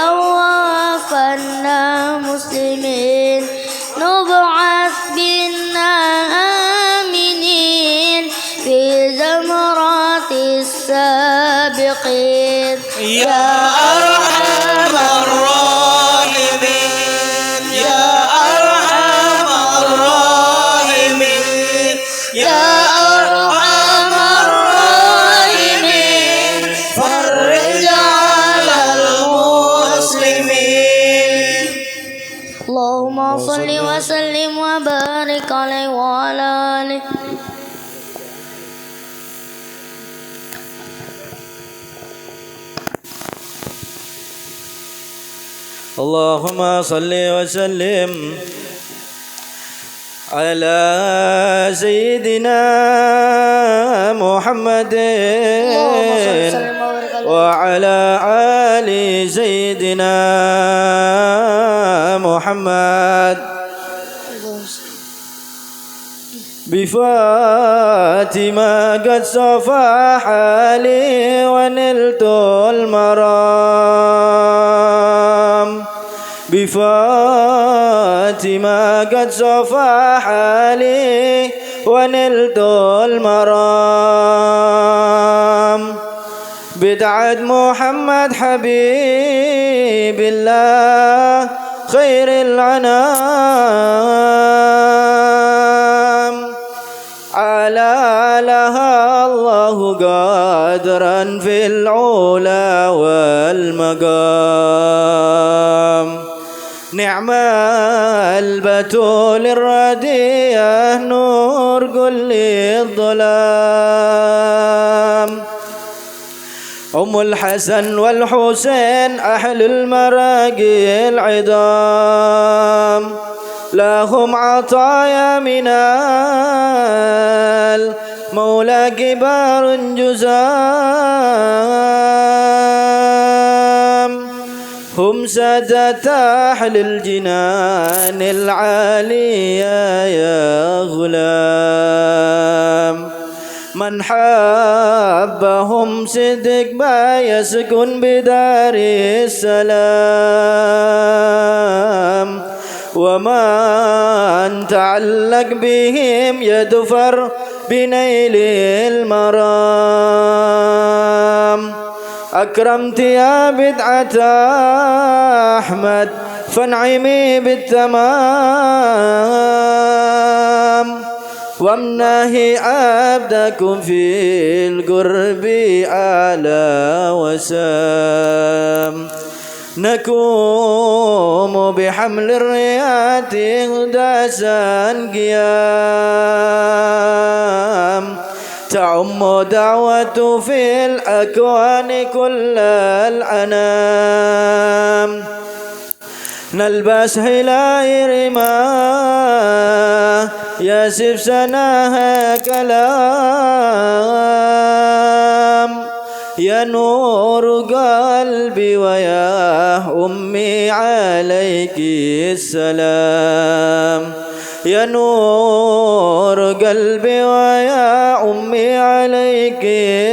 توفنا مسلمين نبعث بنا آمنين في زمرات السابقين يا أرحم الراحمين يا أرحم الراحمين يا أرحم الراحمين فرج على المسلمين. اللهم صل وسلم وبارك عليه وعلى آله. اللهم صل وسلم على سيدنا محمد وعلى آل سيدنا محمد بفاتمة قد صفح لي ونلت المرام بفاتمة قد صفح لي ونلت المرام بدعة محمد حبيب الله خير العنام على لها الله قادرا في العلا والمقام نعم البتول الردية نور كل الظلام أم الحسن والحسين أهل المراقي العظام لهم عطايا من المولى كبار جزام هم سادة أهل الجنان العالية يا غلام من حبهم صدق ما يسكن بدار السلام ومن تعلق بهم يدفر بنيل المرام أكرمت يا بدعة أحمد فانعمي بالتمام وامنه عبدكم في القرب على وسام نكوم بحمل الريات غداسا قيام تعم دعوة في الأكوان كل الأنام نلبس هلاي رما ياسف سناها كلام يا نور قلبي ويا أمي عليك السلام يا نور قلبي ويا أمي عليك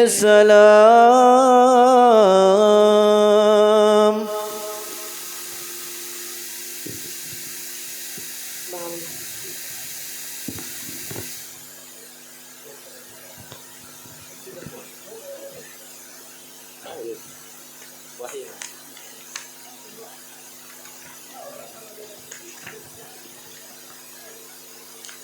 السلام.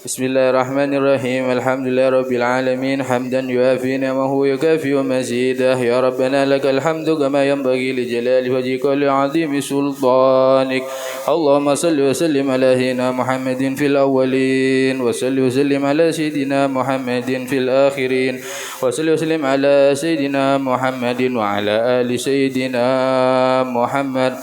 بسم الله الرحمن الرحيم الحمد لله رب العالمين حمدا يوافي نعمه يكافئ مزيده يا ربنا لك الحمد كما ينبغي لجلال وجهك ولعظيم سلطانك اللهم صل وسلم على سيدنا محمد في الأولين وصل وسلم على سيدنا محمد في الآخرين وصل وسلم على سيدنا محمد وعلى آل سيدنا محمد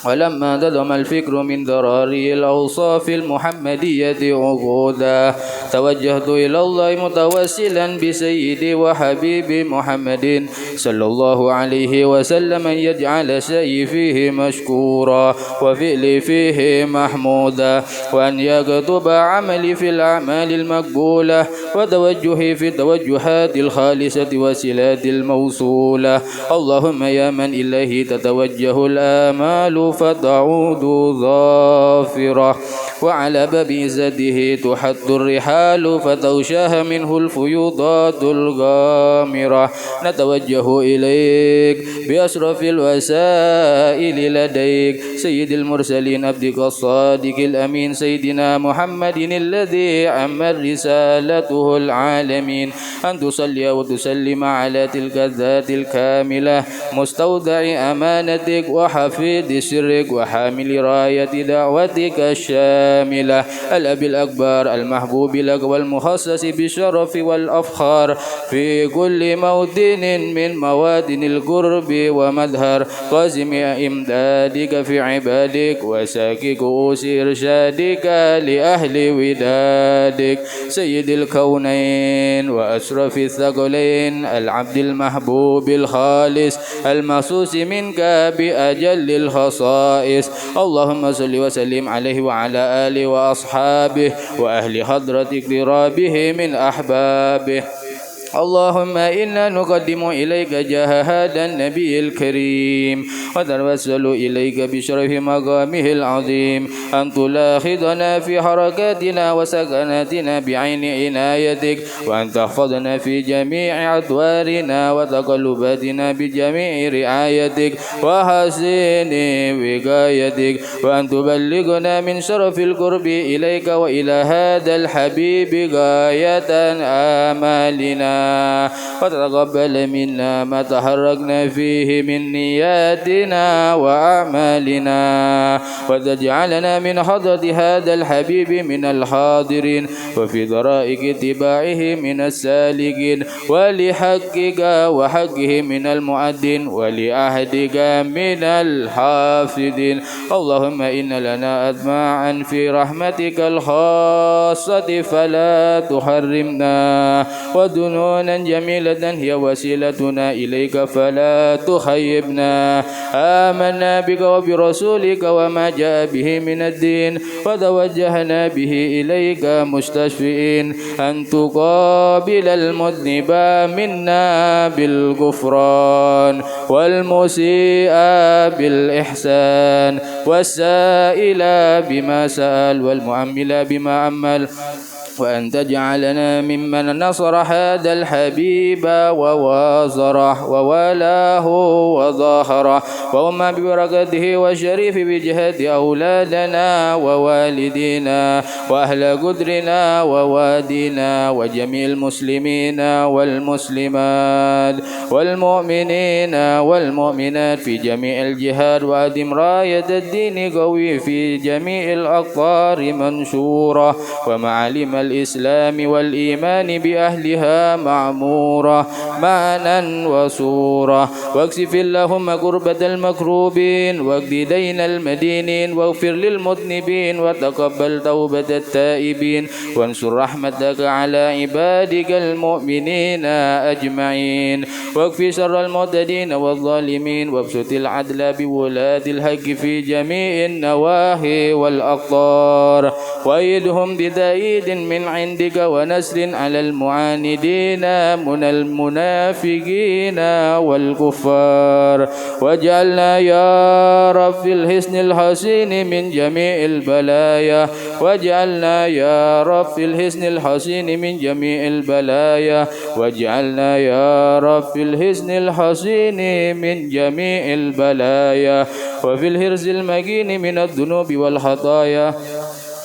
ولما انتظم الفكر من ذراري الأوصاف المحمدية عقودا توجهت إلى الله متوسلا بسيدي وحبيبي محمد صلى الله عليه وسلم أن يجعل سعي فيه مشكورا وفعلي فيه محمودا وأن يكتب عملي في الأعمال المقبولة وتوجهي في التوجهات الخالصة وسلات الموصولة. اللهم يا من إليه تتوجه الآمال فتعود ظافرة وعلى باب عزته تحط الرحال فتغشاها منه الفيوضات الغامرة نتوجه إليك بأشرف الوسائل لديك سيد المرسلين عبدك الصادق الأمين سيدنا محمد الذي عمت رسالته العالمين أن تصلي وتسلم على تلك الذات الكاملة مستودع أمانتك وحفيظ سرك وحامل راية دعوتك الشاملة الأب الأكبر المحبوب لك والمخصص بالشرف والأفخار في كل موطن من موادن القرب ومظهر قاسم إمدادك في عبادك وساكي كؤوس إرشادك لأهل ودادك سيد الكونين وأشرف الثقلين العبد المحبوب الخالص المخصوص منك بأجل الخصائص. اللهم صل وسلم عليه وعلى آله وأصحابه وأهل حضرة اقترابه من أحبابه. اللهم إنا نقدم إليك جاه هذا النبي الكريم ونتوسل إليك بشرف مقامه العظيم أن تلاحظنا في حركاتنا وسكناتنا بعين عنايتك وأن تحفظنا في جميع أدوارنا وتقلباتنا بجميع رعايتك وحسن وقايتك وأن تبلغنا من شرف القرب إليك وإلى هذا الحبيب غاية آمالنا وتتقبل منا ما تحركنا فيه من نياتنا وأعمالنا وتجعلنا من حضرة هذا الحبيب من الحاضرين وفي ذرائك اتباعه من السالكين ولحقك وحقه من المؤدين ولعهدك من الحافظين. اللهم إن لنا أطماعا في رحمتك الخاصة فلا تحرمنا ودنونا جميلة هي وسيلتنا إليك فلا تخيبنا. آمنا بك وبرسولك وما جاء به من الدين وتوجهنا به إليك مستشفئين أن تقابل المذنب منا بالغفران والمسيء بالإحسان والسائل بما سأل والمؤمل بما أمل وأن تجعلنا ممن نصر هذا الحبيب ووازره وولاه وظاهره وما ببركته والشريف بجهاد أولادنا ووالدينا وأهل قدرنا ووادينا وجميع المسلمين والمسلمات والمؤمنين والمؤمنات في جميع الجهاد وأدم راية الدين قوي في جميع الأقطار منشورة ومعالم الإسلام والإيمان بأهلها معمورة معنا وصورة واكشف اللهم كربة المكروبين واقض دين المدينين واغفر للمذنبين وتقبل توبة التائبين وانصر رحمتك على عبادك المؤمنين أجمعين واكفي شر المعتدين والظالمين وابسط العدل بولاة الحق في جميع النواحي والأقطار وأيدهم بتأييد من عندك ونسر على المعاندين من المنافقين والكفار واجعلنا يا رب في الحسن الحسين من جميع البلايا واجعلنا يا رب في الحسن الحسين من جميع البلايا واجعلنا يا رب في الحسن الحسين من جميع البلايا وفي الحرز المكين من الذنوب والخطايا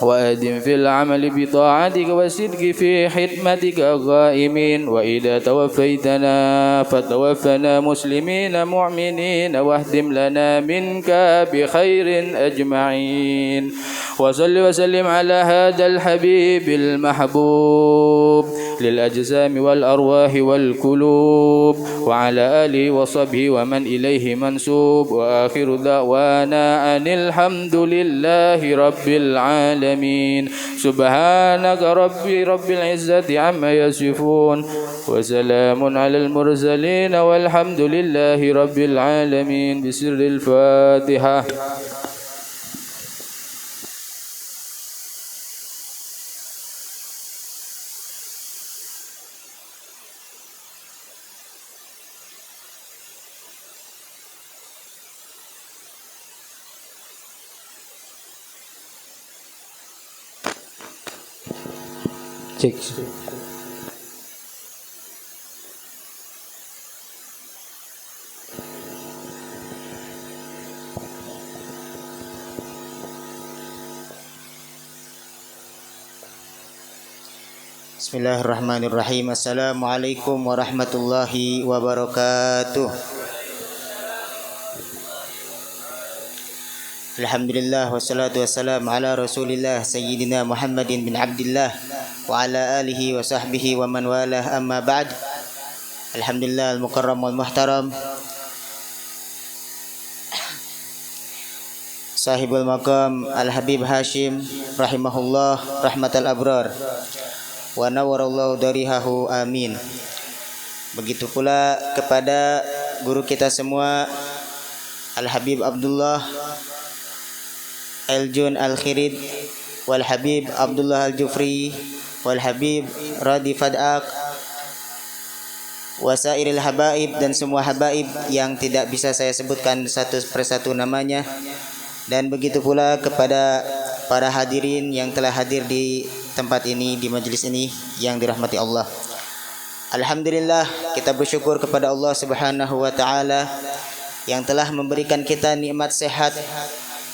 وأدم في العمل بطاعتك والصدق في حكمتك غائمين وإذا توفيتنا فتوفنا مسلمين مؤمنين واهدم لنا منك بخير أجمعين وصل وسلم على هذا الحبيب المحبوب للأجسام والأرواح والقلوب وعلى آله وصحبه ومن إليه منسوب وآخر دعوانا أن الحمد لله رب العالمين سبحانك رب العزة عما يصفون وسلام على المرسلين والحمد لله رب العالمين بسر الفاتحة. Cek. Bismillahirrahmanirrahim. Assalamualaikum warahmatullahi wabarakatuh. Alhamdulillah wassalatu wassalamu ala Rasulillah Sayyidina Muhammadin bin Abdillah wa ala alihi wa sahbihi wa man walah, amma ba'd. Alhamdulillah al-mukarram wal muhtaram Sahibul maqam Al-Habib Hashim rahimahullah rahmatal abrar wa nawwarallahu darihahu, amin. Begitu pula kepada guru kita semua Al-Habib Abdullah Al-Jun Al-Khirid wal Habib Abdullah Al-Jufri wal Habib Radi Fadak wasairil habaib, dan semua habaib yang tidak bisa saya sebutkan satu persatu namanya, dan begitu pula kepada para hadirin yang telah hadir di tempat ini, di majelis ini yang dirahmati Allah. Alhamdulillah, kita bersyukur kepada Allah Subhanahu wa taala yang telah memberikan kita nikmat sehat,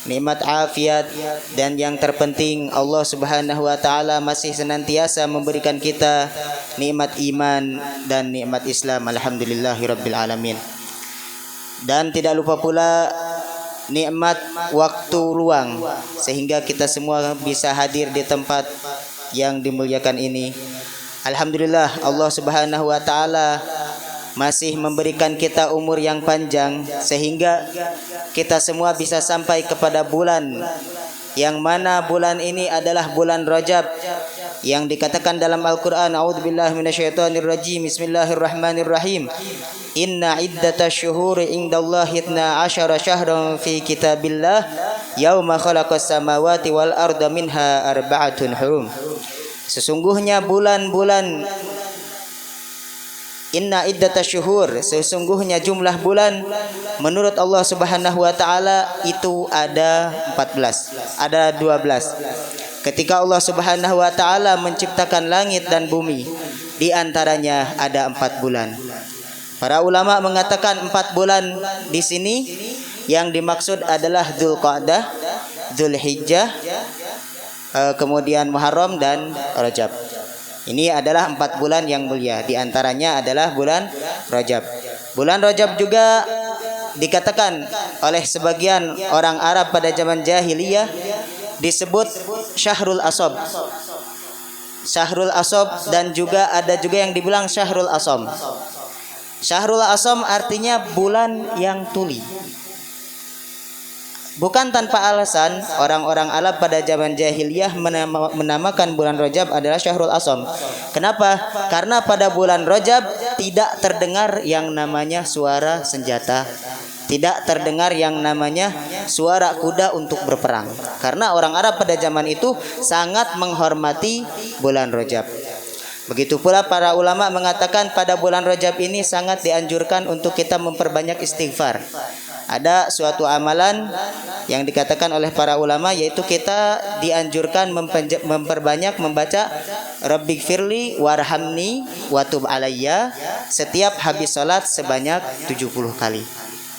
nikmat afiat, dan yang terpenting Allah Subhanahu wa taala masih senantiasa memberikan kita nikmat iman dan nikmat Islam. Alhamdulillahirabbil alamin. Dan tidak lupa pula nikmat waktu luang sehingga kita semua bisa hadir di tempat yang dimuliakan ini. Alhamdulillah, Allah Subhanahu wa taala masih memberikan kita umur yang panjang sehingga kita semua bisa sampai kepada bulan yang mana bulan ini adalah bulan Rajab yang dikatakan dalam Al-Qur'an, a'udzubillahi minasyaitonirrajim, bismillahirrahmanirrahim, inna iddatasy syuhuri indallahi 12 syahran fi kitabillah yauma khalaqas samawati wal arda minha arba'atun hurum. Sesungguhnya bulan-bulan, inna iddatasy syuhur, sesungguhnya jumlah bulan menurut Allah Subhanahu wa taala itu ada 14, ada 12. Ketika Allah Subhanahu wa taala menciptakan langit dan bumi, di antaranya ada 4 bulan. Para ulama mengatakan 4 bulan di sini yang dimaksud adalah Dzulqa'dah, Dzulhijjah, kemudian Muharram dan Rajab. Ini adalah 4 bulan yang mulia. Di antaranya adalah bulan Rajab. Bulan Rajab juga dikatakan oleh sebagian orang Arab pada zaman jahiliyah disebut Syahrul Asab. Syahrul Asab, dan juga ada juga yang dibilang Syahrul Asam. Syahrul Asam artinya bulan yang tuli. Bukan tanpa alasan orang-orang Arab pada zaman jahiliyah menamakan bulan Rajab adalah Syahrul Asam. Kenapa? Karena pada bulan Rajab tidak terdengar yang namanya suara senjata, tidak terdengar yang namanya suara kuda untuk berperang. Karena orang Arab pada zaman itu sangat menghormati bulan Rajab. Begitu pula para ulama mengatakan pada bulan Rajab ini sangat dianjurkan untuk kita memperbanyak istighfar. Ada suatu amalan yang dikatakan oleh para ulama, yaitu kita dianjurkan memperbanyak membaca Rabbighfirli warhamni watub alayya setiap habis salat sebanyak 70 kali.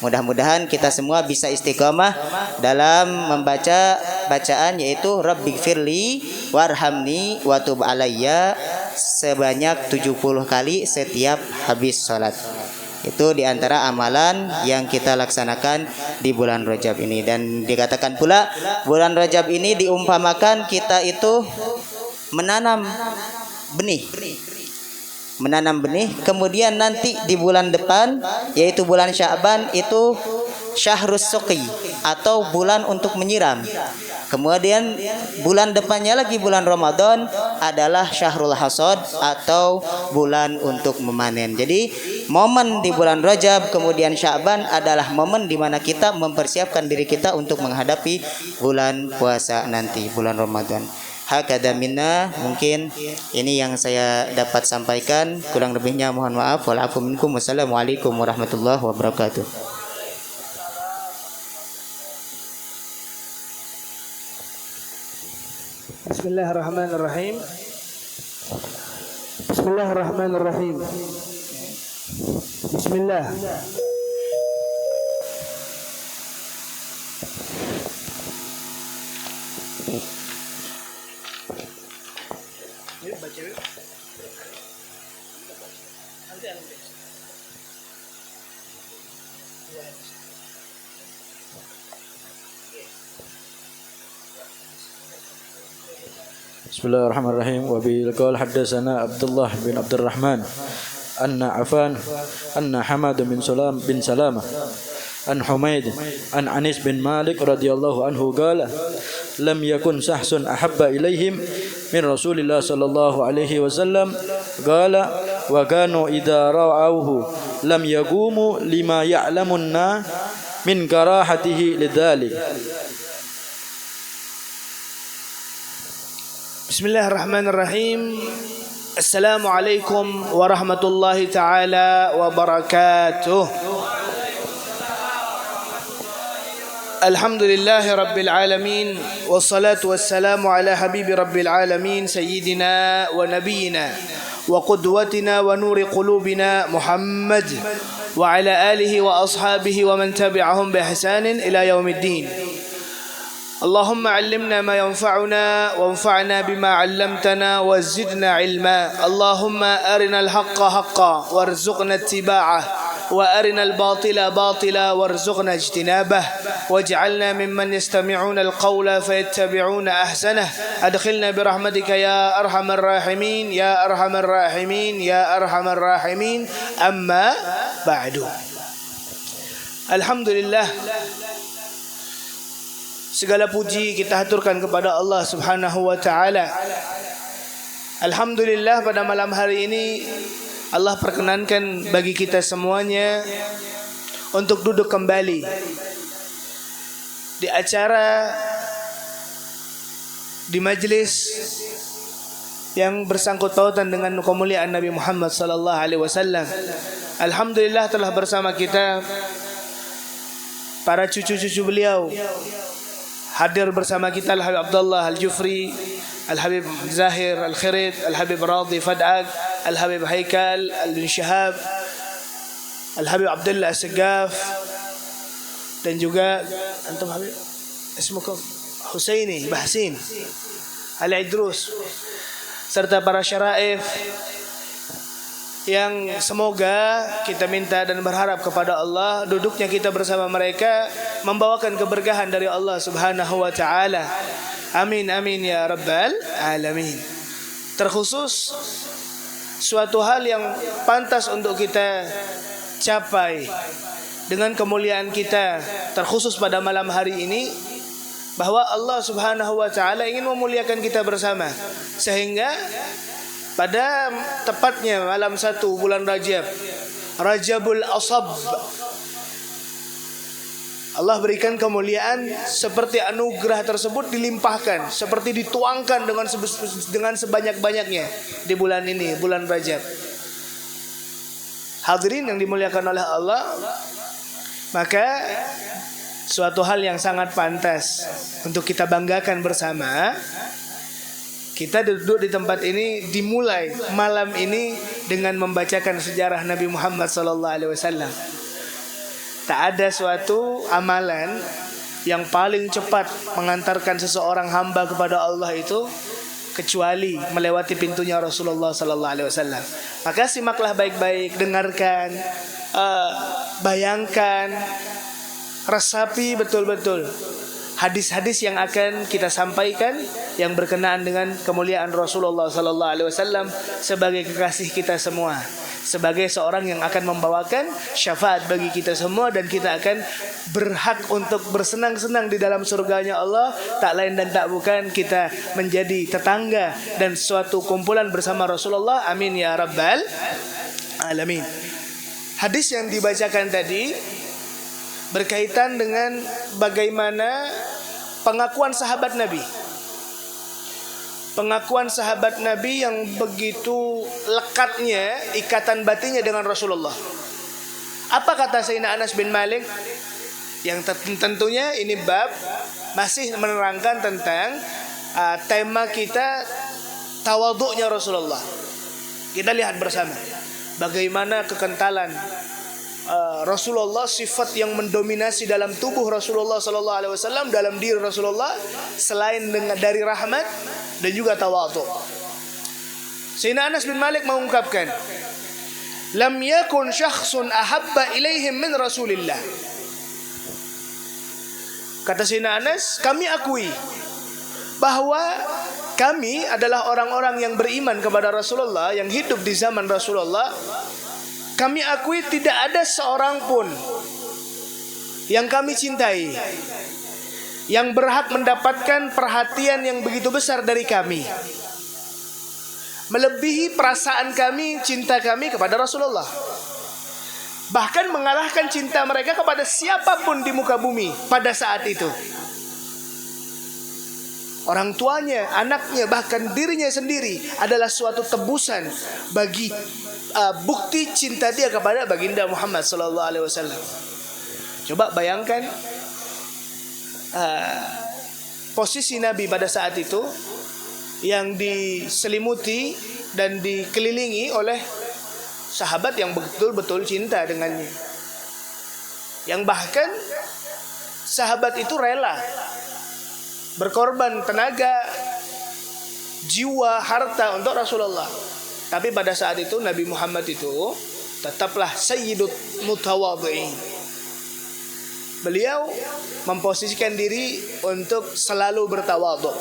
Mudah-mudahan kita semua bisa istiqomah dalam membaca bacaan yaitu Rabbighfirli warhamni watub alayya sebanyak 70 kali setiap habis salat. Itu diantara amalan yang kita laksanakan di bulan Rajab ini. Dan dikatakan pula bulan Rajab ini diumpamakan kita itu menanam benih. menanam benih, kemudian nanti di bulan depan yaitu bulan Sya'ban itu syahrus suqi atau bulan untuk menyiram. Kemudian bulan depannya lagi bulan Ramadan adalah syahrul hasad atau bulan untuk memanen. Jadi momen di bulan Rajab kemudian Sya'ban adalah momen di mana kita mempersiapkan diri kita untuk menghadapi bulan puasa nanti, bulan Ramadan. Hakada minna, mungkin ini yang saya dapat sampaikan, kurang lebihnya mohon maaf. Walafu minkum. Wassalamualaikum warahmatullahi wabarakatuh. Bismillahirrahmanirrahim. Bismillahirrahmanirrahim. Bismillah. Bismillahirrahmanirrahim. Wa bil qaul haddatsana Abdullah bin Abdurrahman anna Affan anna Hamad bin Salamah an Humaid an Anis bin Malik radhiyallahu anhu qala lam yakun sahsun ahabba ilaihim min Rasulillah sallallahu alaihi wasallam qala wa kanu idza ra'awhu lam yaqumu lima ya'lamunna min karahatihi lidzalik. Bismillahirrahmanirrahim. Assalamualaikum warahmatullahi taala wabarakatuh. Alhamdulillahi rabbil alamin, wassalatu wassalamu ala habibi rabbil alamin, sayyidina wa nabiyyina wa qudwatina wa nuri qulubina Muhammad wa ala alihi wa ashabihi wa man tabi'ahum bi ihsanin ila yaumiddin. اللهم علمنا ما ينفعنا وانفعنا بما علمتنا وزدنا علما. اللهم أرنا الحق حقا وارزقنا اتباعه وأرنا الباطل باطلا وارزقنا اجتنابه واجعلنا ممن يستمعون القول فيتبعون أحسنه. أدخلنا برحمتك يا أرحم الراحمين يا أرحم الراحمين يا أرحم الراحمين. أما بعد. Alhamdulillah, segala puji kita haturkan kepada Allah Subhanahu wa taala. Alhamdulillah, pada malam hari ini Allah perkenankan bagi kita semuanya untuk duduk kembali di acara, di majlis yang bersangkut pautan dengan kemuliaan Nabi Muhammad sallallahu alaihi wasallam. Alhamdulillah, telah bersama kita para cucu-cucu beliau. Hadir bersama kita Al-Habib Abdullah Al-Jufri, Al-Habib Zahir Al-Khirit, Al-Habib Radhi Fad'ag, Al-Habib Haikal Al-Bin Shahab, Al-Habib Abdullah As-Segaf, dan juga antum Habib ismukum Husaini Bahsin Al-Idrus, serta para syaraif yang semoga kita minta dan berharap kepada Allah duduknya kita bersama mereka membawakan keberkahan dari Allah Subhanahu wa taala. Amin amin ya rabbal alamin. Terkhusus suatu hal yang pantas untuk kita capai dengan kemuliaan kita, terkhusus pada malam hari ini, bahwa Allah Subhanahu wa taala ingin memuliakan kita bersama, sehingga pada tepatnya malam 1 bulan Rajab, Rajabul Asab, Allah berikan kemuliaan seperti anugerah tersebut dilimpahkan, seperti dituangkan dengan sebanyak-banyaknya di bulan ini, bulan Rajab. Hadirin yang dimuliakan oleh Allah, maka suatu hal yang sangat pantas untuk kita banggakan bersama. Kita duduk di tempat ini dimulai malam ini dengan membacakan sejarah Nabi Muhammad SAW. Tak ada suatu amalan yang paling cepat mengantarkan seseorang hamba kepada Allah itu kecuali melewati pintunya Rasulullah SAW. Maka simaklah baik-baik, dengarkan, bayangkan, resapi betul-betul hadis-hadis yang akan kita sampaikan yang berkenaan dengan kemuliaan Rasulullah sallallahu alaihi wasallam sebagai kekasih kita semua, sebagai seorang yang akan membawakan syafaat bagi kita semua, dan kita akan berhak untuk bersenang-senang di dalam surganya Allah. Tak lain dan tak bukan kita menjadi tetangga dan suatu kumpulan bersama Rasulullah. Amin ya rabbal alamin. Hadis yang dibacakan tadi berkaitan dengan bagaimana pengakuan sahabat Nabi. Pengakuan sahabat Nabi yang begitu lekatnya ikatan batinnya dengan Rasulullah. Apa kata Sayyidina Anas bin Malik? Yang tentunya ini bab masih menerangkan tentang tema kita, tawadhu'nya Rasulullah. Kita lihat bersama bagaimana kekentalan Rasulullah, sifat yang mendominasi dalam tubuh Rasulullah sallallahu alaihi wasallam, dalam diri Rasulullah, selain dari rahmat dan juga tawadhu. Sayyidina Anas bin Malik mengungkapkan, lam yakun syakhsun ahabba ilaihim min Rasulillah. Kata Sayyidina Anas, kami akui bahwa kami adalah orang-orang yang beriman kepada Rasulullah, yang hidup di zaman Rasulullah. Kami akui tidak ada seorang pun yang kami cintai yang berhak mendapatkan perhatian yang begitu besar dari kami, melebihi perasaan kami, cinta kami kepada Rasulullah, bahkan mengalahkan cinta mereka kepada siapapun di muka bumi pada saat itu. Orang tuanya, anaknya, bahkan dirinya sendiri adalah suatu tebusan bagi bukti cinta dia kepada baginda Muhammad sallallahu alaihi wasallam. Coba bayangkan posisi Nabi pada saat itu yang diselimuti dan dikelilingi oleh sahabat yang betul-betul cinta dengannya, yang bahkan sahabat itu rela berkorban tenaga, jiwa, harta untuk Rasulullah. Tapi pada saat itu Nabi Muhammad itu tetaplah sayyidut mutawadhi'in. Beliau memposisikan diri untuk selalu bertawadhu.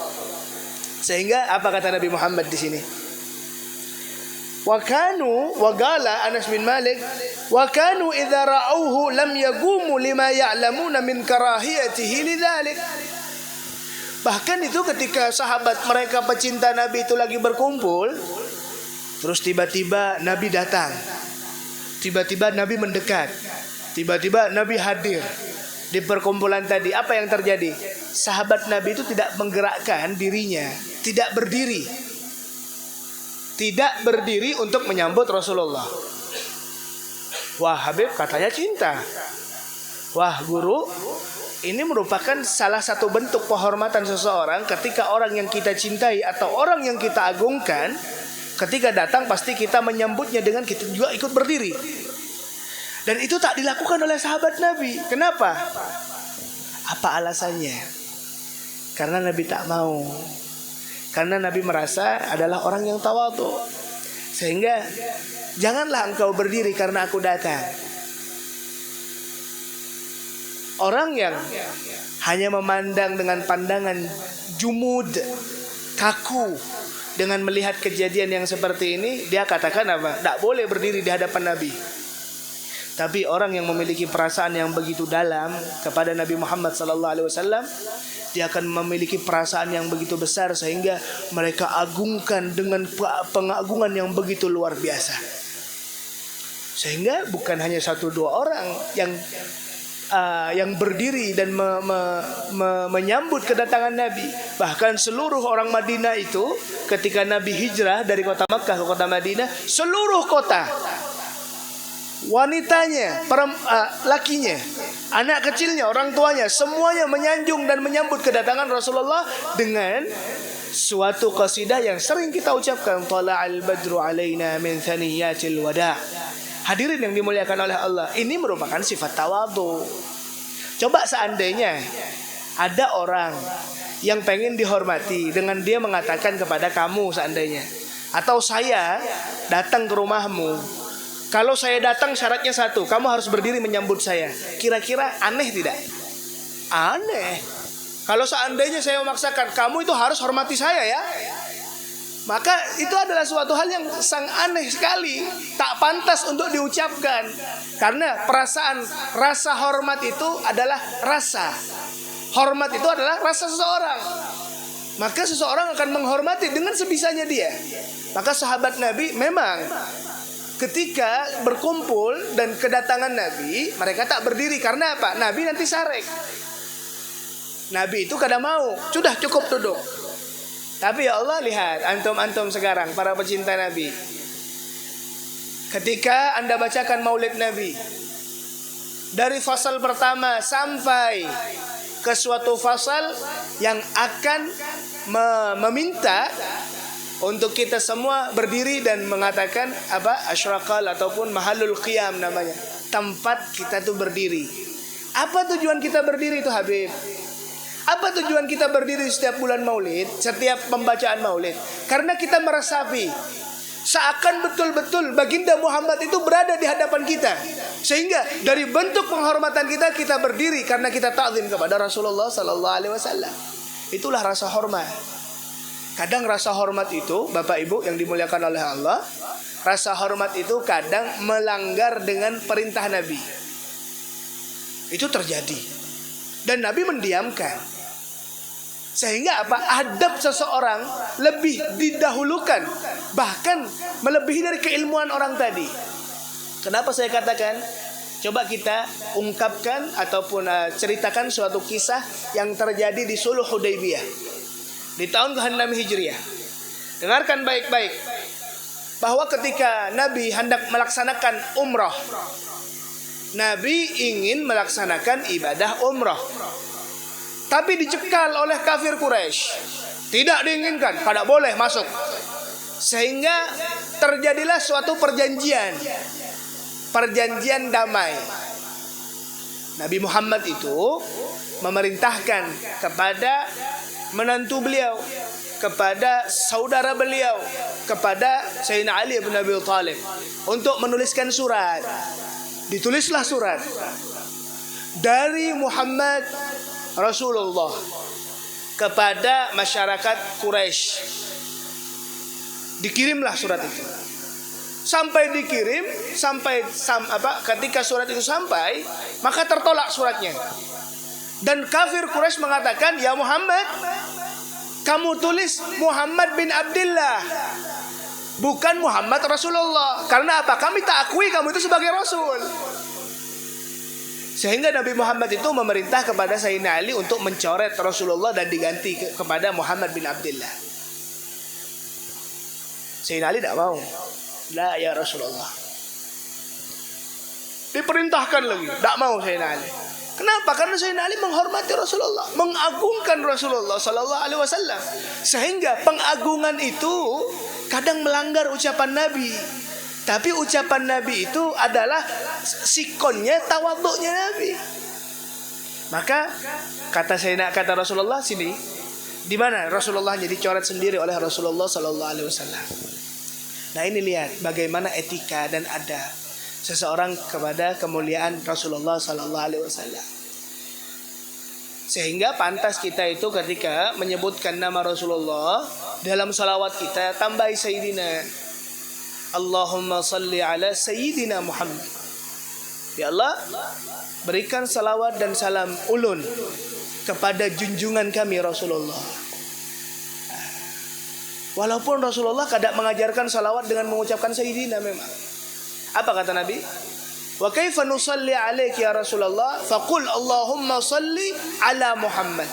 Sehingga apa kata Nabi Muhammad di sini? Wa kanu wa qala Anas bin Malik, wa kanu idza ra'awhu lam yaqumu lima ya'lamuna min karahiyatihi lidzalik. Bahkan itu ketika sahabat mereka pecinta Nabi itu lagi berkumpul, terus tiba-tiba Nabi datang, tiba-tiba Nabi mendekat, tiba-tiba Nabi hadir di perkumpulan tadi. Apa yang terjadi? Sahabat Nabi itu tidak menggerakkan dirinya, tidak berdiri untuk menyambut Rasulullah. Wah Habib katanya cinta. Wah guru, ini merupakan salah satu bentuk penghormatan seseorang ketika orang yang kita cintai atau orang yang kita agungkan, ketika datang pasti kita menyambutnya dengan kita juga ikut berdiri. Dan itu tak dilakukan oleh sahabat Nabi. Kenapa? Apa alasannya? Karena Nabi tak mau. Karena Nabi merasa adalah orang yang tawadhu. Sehingga janganlah engkau berdiri karena aku datang. Orang yang hanya memandang dengan pandangan jumud, kaku, dengan melihat kejadian yang seperti ini, dia katakan apa? Tak boleh berdiri di hadapan Nabi. Tapi orang yang memiliki perasaan yang begitu dalam kepada Nabi Muhammad SAW, dia akan memiliki perasaan yang begitu besar sehingga mereka agungkan dengan pengagungan yang begitu luar biasa. Sehingga bukan hanya satu dua orang yang berdiri dan menyambut kedatangan Nabi. Bahkan seluruh orang Madinah itu ketika Nabi hijrah dari kota Makkah ke kota Madinah, seluruh kota, wanitanya, lakinya, anak kecilnya, orang tuanya, semuanya menyanjung dan menyambut kedatangan Rasulullah dengan suatu qasidah yang sering kita ucapkan, Tala'al badru alaina min thaniyatil wada'. Hadirin yang dimuliakan oleh Allah, ini merupakan sifat tawadhu. Coba seandainya ada orang yang pengen dihormati dengan dia mengatakan kepada kamu seandainya, atau saya datang ke rumahmu, kalau saya datang syaratnya satu, kamu harus berdiri menyambut saya. Kira-kira aneh tidak? Aneh. Kalau seandainya saya memaksakan, kamu itu harus hormati saya ya, maka itu adalah suatu hal yang sangat aneh sekali, tak pantas untuk diucapkan. Karena rasa hormat itu adalah rasa. Hormat itu adalah rasa seseorang. Maka seseorang akan menghormati dengan sebisanya dia. Maka sahabat Nabi memang ketika berkumpul dan kedatangan Nabi, mereka tak berdiri. Karena apa? Nabi nanti sarek. Nabi itu kadang mau, sudah cukup duduk. Tapi ya Allah, lihat antum-antum sekarang para pecinta Nabi, ketika Anda bacakan maulid Nabi, dari fasal pertama sampai ke suatu fasal yang akan meminta untuk kita semua berdiri dan mengatakan apa? Asyraqal ataupun mahalul qiyam namanya. Tempat kita tuh berdiri. Apa tujuan kita berdiri itu, Habib? Apa tujuan kita berdiri setiap bulan maulid, setiap pembacaan maulid? Karena kita meresapi seakan betul-betul baginda Muhammad itu berada di hadapan kita. Sehingga dari bentuk penghormatan kita berdiri karena kita ta'zim kepada Rasulullah sallallahu alaihi wasallam. Itulah rasa hormat. Kadang rasa hormat itu, Bapak Ibu yang dimuliakan oleh Allah, rasa hormat itu kadang melanggar dengan perintah Nabi. Itu terjadi. Dan Nabi mendiamkan. Sehingga apa? Adab seseorang lebih didahulukan, bahkan melebihi dari keilmuan orang tadi. Kenapa saya katakan? Coba kita ungkapkan ataupun ceritakan suatu kisah yang terjadi di Sulh Hudaybiyah di tahun ke-6 Hijriah. Dengarkan baik-baik, bahwa ketika Nabi hendak melaksanakan umrah, Nabi ingin melaksanakan ibadah umrah, tapi dicekal oleh kafir Quraisy. Tidak diinginkan, tidak boleh masuk. Sehingga terjadilah suatu perjanjian damai. Nabi Muhammad itu memerintahkan kepada menantu beliau, kepada saudara beliau, kepada Sayyidina Ali bin Abi Thalib untuk menuliskan surat. Ditulislah surat dari Muhammad Rasulullah kepada masyarakat Quraisy. Dikirimlah surat itu. Sampai dikirim, ketika surat itu sampai, maka tertolak suratnya. Dan kafir Quraisy mengatakan, "Ya Muhammad, kamu tulis Muhammad bin Abdullah, bukan Muhammad Rasulullah. Karena apa? Kami tak akui kamu itu sebagai Rasul." Sehingga Nabi Muhammad itu memerintah kepada Sayyidina Ali untuk mencoret Rasulullah dan diganti kepada Muhammad bin Abdullah. Sayyidina Ali tidak mau. La ya Rasulullah. Diperintahkan lagi, tidak mau Sayyidina Ali. Kenapa? Karena Sayyidina Ali menghormati Rasulullah, mengagungkan Rasulullah sallallahu alaihi wasallam. Sehingga pengagungan itu kadang melanggar ucapan Nabi. Tapi ucapan Nabi itu adalah sikonnya, tawaduknya Nabi. Maka kata Rasulullah sini, di mana Rasulullahnya dicoret sendiri oleh Rasulullah sallallahu alaihi wasallam. Nah, ini lihat bagaimana etika dan adab seseorang kepada kemuliaan Rasulullah sallallahu alaihi wasallam. Sehingga pantas kita itu ketika menyebutkan nama Rasulullah dalam salawat kita tambahi Sayyidina. Allahumma salli ala Sayyidina Muhammad. Ya Allah, berikan salawat dan salam ulun kepada junjungan kami Rasulullah. Walaupun Rasulullah kadang mengajarkan salawat dengan mengucapkan Sayyidina memang. Apa kata Nabi? Wa kaifa nusalli alaik ya Rasulullah? Faqul Allahumma salli ala Muhammad.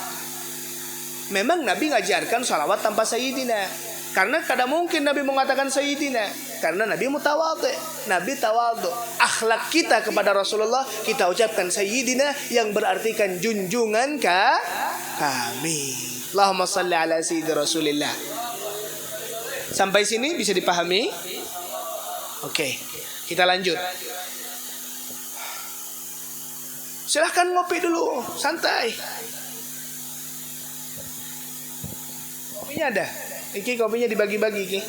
Memang Nabi ngajarkan salawat tanpa Sayyidina. Karena kadang mungkin Nabi mengatakan Sayyidina. Karena Nabi mutawadhi. Nabi tawadhu. Akhlak kita kepada Rasulullah, kita ucapkan Sayyidina, yang berartikan junjungan kami. Allahumma salli ala Sayyidina Rasulillah. Sampai sini bisa dipahami? Oke, kita lanjut. Silahkan ngopi dulu, santai. Kopinya ada. Iki kopinya dibagi-bagi iki.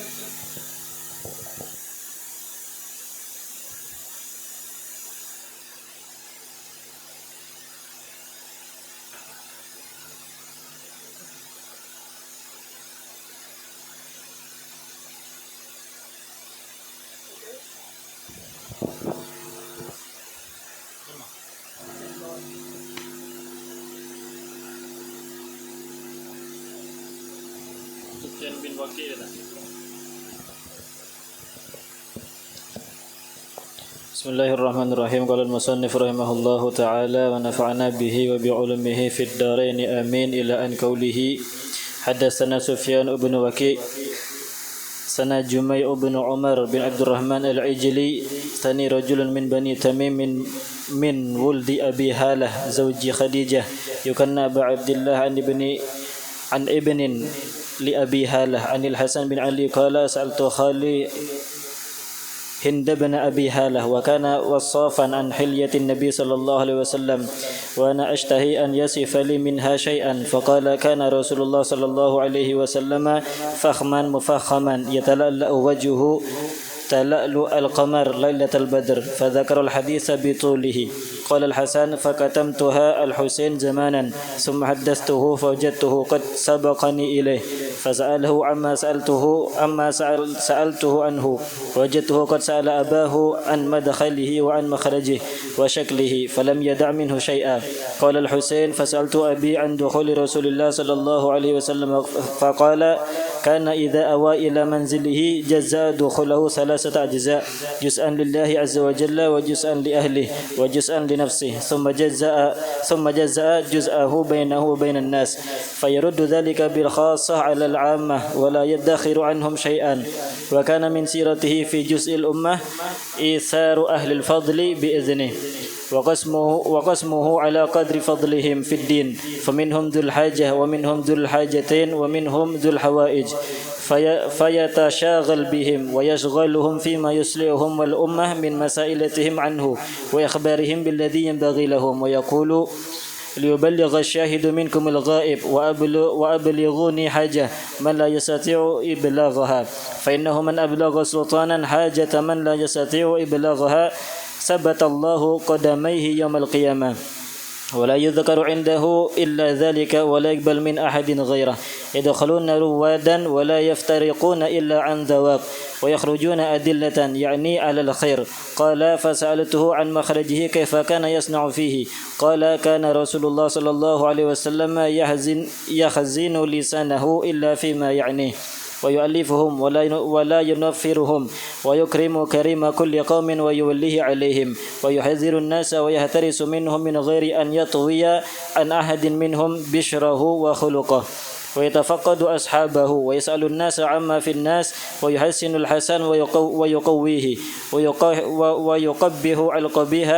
Bismillahirrahmanirrahim. Qala al-musannif rahimahullahu ta'ala wa nafa'ana bihi wa bi'ulumihi fid dharain amin ila an qawlihi hadatsana Sufyan ibn Waki' sana Jumay' ibn Umar bin Abdurrahman al-Ijli thani rajulun min bani Tamim min wuldi Abi Halah zawji Khadijah yukanna Abu Abdullah an ibnin li Abi Halah anil Hasan bin Ali qala sa'altu khali هند بن أبي هالة وكان وصافا عن حلية النبي صلى الله عليه وسلم وأنا أشتهي أن يصف لي منها شيئا فقال كان رسول الله صلى الله عليه وسلم فخما مفخما يتلألأ وجهه تلألؤ القمر ليلة البدر فذكر الحديث بطوله قال الحسن فكتمتها الحسين زمانا ثم حدثته فوجدته قد سبقني إليه فسأله عما سألته عنه وجدته قد سأل أباه عن مدخله وعن مخرجه وشكله فلم يدع منه شيئا قال الحسين فسألت أبي عن دخول رسول الله صلى الله عليه وسلم فقال كان إذا أوى إلى منزله جزاء دخوله 3 أجزاء جزءا لله عز وجل وجزءا لأهله وجزءا لنفسه ثم جزاء جزءه بينه وبين الناس فيرد ذلك بالخاصة على العامة ولا يدخر عنهم شيئا وكان من سيرته في جزء الأمة إيثار أهل الفضل بإذنه وقسمه على قدر فضلهم في الدين فمنهم ذو الحاجة ومنهم ذو الحاجتين ومنهم ذو الحوائج فيتشاغل بهم ويشغلهم فيما يصلحهم والأمة من مسائلتهم عنه وإخبارهم بالذي ينبغي لهم ويقول ليبلغ الشاهد منكم الغائب وأبلغوني حاجة من لا يستطيع إبلاغها فإنه من أبلغ سلطانا حاجة من لا يستطيع إبلاغها ثبت الله قدميه يوم القيامة ولا يذكر عنده إلا ذلك ولا يقبل من أحد غيره يدخلون روادا ولا يفترقون إلا عن ذواق ويخرجون أدلة يعني على الخير قال فسألته عن مخرجه كيف كان يصنع فيه قال كان رسول الله صلى الله عليه وسلم يخزن لسانه إلا فيما يعنيه ويؤلفهم ولا ينفرهم ويكرم كريم كل قوم ويوليه عليهم ويحذر الناس ويهترس منهم من غير أن يطوي عن أحد منهم بشره وخلقه ويتفقد أصحابه ويسأل الناس عما في الناس ويحسن الحسن ويقويه ويقبه القبيح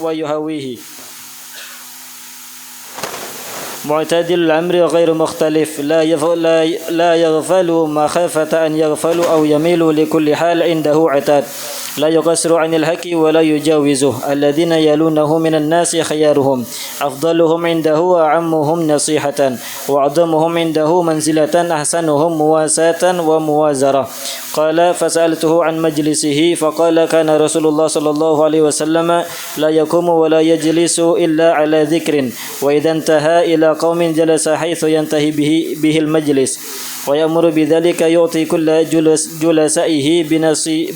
ويهويه معتدل الأمر غير مختلف لا يغفل مخافة أن يغفل أو يميل لكل حال عنده عتاد لا يقصر عن الحق ولا يجاوزه الذين يلونه من الناس خيارهم أفضلهم عنده وأعمهم نصيحة وأعظمهم عنده منزلة أحسنهم مواساة وموازرة قال فسألته عن مجلسه فقال كان رسول الله صلى الله عليه وسلم لا يقوم ولا يجلس إلا على ذكر وإذا انتهى إلى قوم جلس حيث ينتهي به المجلس ويأمر بذلك يعطي كل جلسائه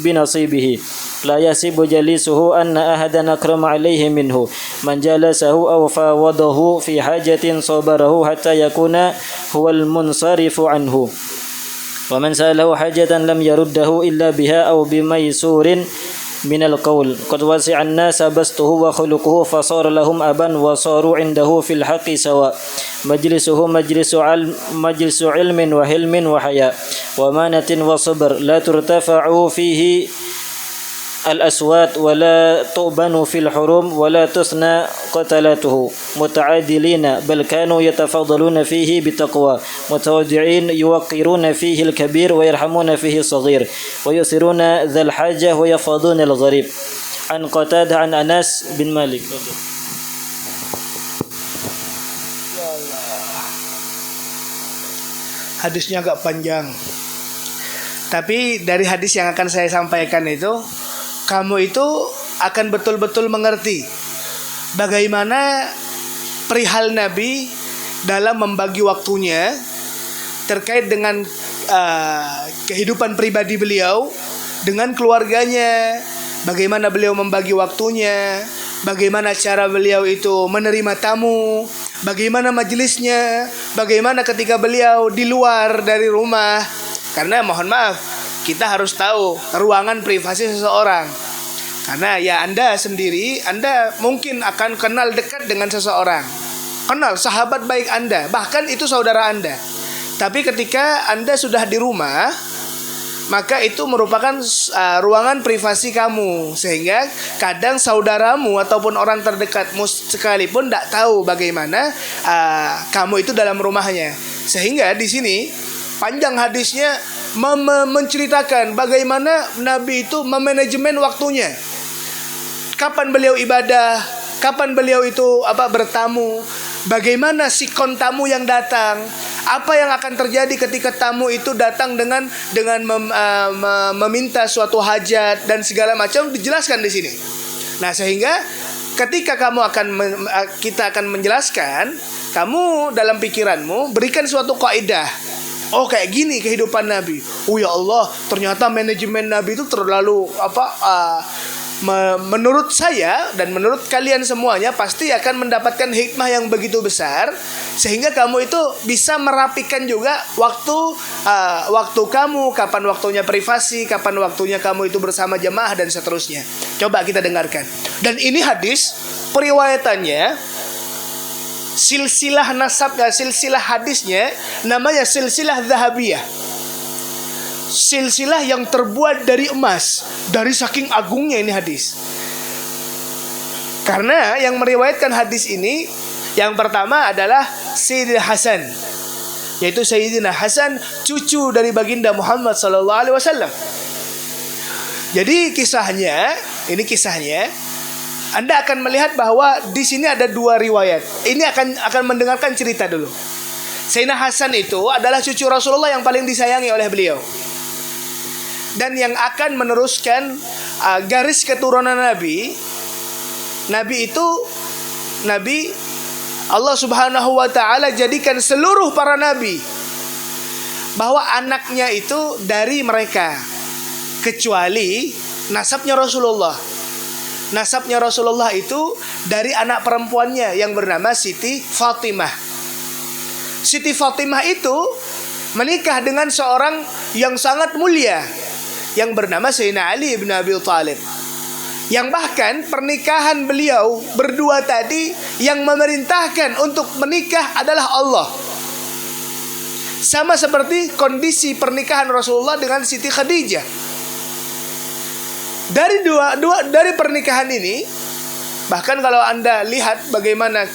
بنصيبه لا يحسب جليسه أن أحدا أكرم عليه منه من جلسه أو فاوضه في حاجة صبره حتى يكون هو المنصرف عنه ومن سأله حاجة لم يرده إلا بها أو بميسور من القول قد وسع الناس بسطه وخلقه فصار لهم أبا وصاروا عنده في الحق سواء مجلسه مجلس علم وحلم وحياء ومانة وصبر لا ترتفع فيه الأصوات ولا تؤبن في الحرم ولا تثنى قتلته متعادلين بل كانوا يتفضلون فيه بتقوى متواضعين يوقرون فيه الكبير ويرحمون فيه الصغير ويؤثرون ذا الحاجة ويفضون الغريب عن قتادة عن أنس بن مالك. Hadisnya agak panjang, tapi dari hadis yang akan saya sampaikan itu, kamu itu akan betul-betul mengerti bagaimana perihal Nabi dalam membagi waktunya terkait dengan kehidupan pribadi beliau dengan keluarganya, bagaimana beliau membagi waktunya, bagaimana cara beliau itu menerima tamu, bagaimana majelisnya, bagaimana ketika beliau di luar dari rumah. Karena mohon maaf, kita harus tahu ruangan privasi seseorang. Karena ya Anda sendiri, Anda mungkin akan kenal dekat dengan seseorang, kenal sahabat baik Anda, bahkan itu saudara Anda. Tapi ketika Anda sudah di rumah, maka itu merupakan ruangan privasi kamu. Sehingga kadang saudaramu ataupun orang terdekatmu sekalipun tidak tahu bagaimana kamu itu dalam rumahnya. Sehingga di sini panjang hadisnya menceritakan bagaimana Nabi itu memanajemen waktunya. Kapan beliau ibadah, kapan beliau itu bertamu, bagaimana sikon tamu yang datang, apa yang akan terjadi ketika tamu itu datang dengan meminta suatu hajat dan segala macam dijelaskan di sini. Nah, sehingga ketika kita akan menjelaskan, kamu dalam pikiranmu berikan suatu kaidah. Oh, kayak gini kehidupan Nabi. Oh ya Allah, ternyata manajemen Nabi itu terlalu menurut saya dan menurut kalian semuanya pasti akan mendapatkan hikmah yang begitu besar, sehingga kamu itu bisa merapikan juga waktu kamu, kapan waktunya privasi, kapan waktunya kamu itu bersama jemaah dan seterusnya. Coba kita dengarkan. Dan ini hadis periwayatannya, silsilah nasabnya, silsilah hadisnya namanya silsilah Zahabiyah. Silsilah yang terbuat dari emas, dari saking agungnya ini hadis. Karena yang meriwayatkan hadis ini, yang pertama adalah Sayyidina Hasan, yaitu Sayyidina Hasan, cucu dari baginda Muhammad SAW. Jadi kisahnya, Anda akan melihat bahwa di sini ada dua riwayat. Ini akan mendengarkan cerita dulu. Sayyidina Hasan itu adalah cucu Rasulullah yang paling disayangi oleh beliau, dan yang akan meneruskan garis keturunan Nabi. Nabi itu Allah Subhanahu wa ta'ala jadikan seluruh para nabi bahwa anaknya itu dari mereka, kecuali nasabnya Rasulullah. Nasabnya Rasulullah itu dari anak perempuannya yang bernama Siti Fatimah. Siti Fatimah itu menikah dengan seorang yang sangat mulia yang bernama Sayyidina Ali bin Abi Thalib, yang bahkan pernikahan beliau berdua tadi yang memerintahkan untuk menikah adalah Allah. Sama seperti kondisi pernikahan Rasulullah dengan Siti Khadijah. Dari pernikahan ini, bahkan kalau Anda lihat bagaimana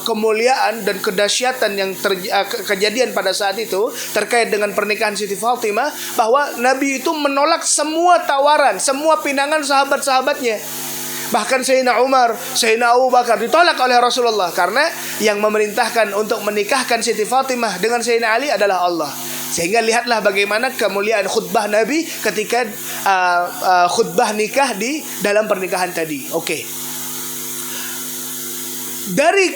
kemuliaan dan kedahsyatan yang kejadian pada saat itu terkait dengan pernikahan Siti Fatimah, bahwa Nabi itu menolak semua tawaran, semua pinangan sahabat-sahabatnya. Bahkan Sayyidina Umar, Sayyidina Abu Bakar ditolak oleh Rasulullah, karena yang memerintahkan untuk menikahkan Siti Fatimah dengan Sayyidina Ali adalah Allah. Sehingga lihatlah bagaimana kemuliaan khutbah Nabi ketika khutbah nikah di dalam pernikahan tadi. Oke. Dari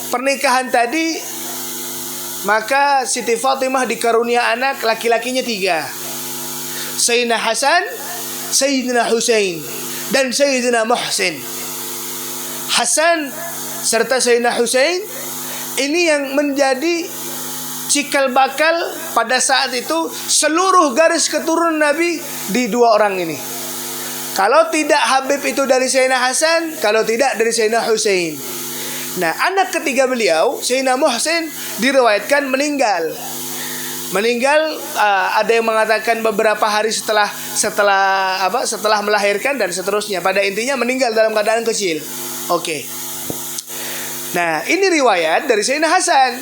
pernikahan tadi, maka Siti Fatimah dikarunia anak laki-lakinya 3. Sayyidina Hasan, Sayyidina Husain, dan Sayyidina Muhsin. Hasan serta Sayyidina Husain ini yang menjadi cikal bakal pada saat itu seluruh garis keturunan Nabi di 2 orang ini. Kalau tidak Habib itu dari Sayyidina Hasan, kalau tidak dari Sayyidina Husain. Nah, anak ketiga beliau, Sayyidina Muhsin, diriwayatkan meninggal. Ada yang mengatakan beberapa hari setelah melahirkan dan seterusnya. Pada intinya meninggal dalam keadaan kecil. Oke. Nah, ini riwayat dari Sayyidina Hasan.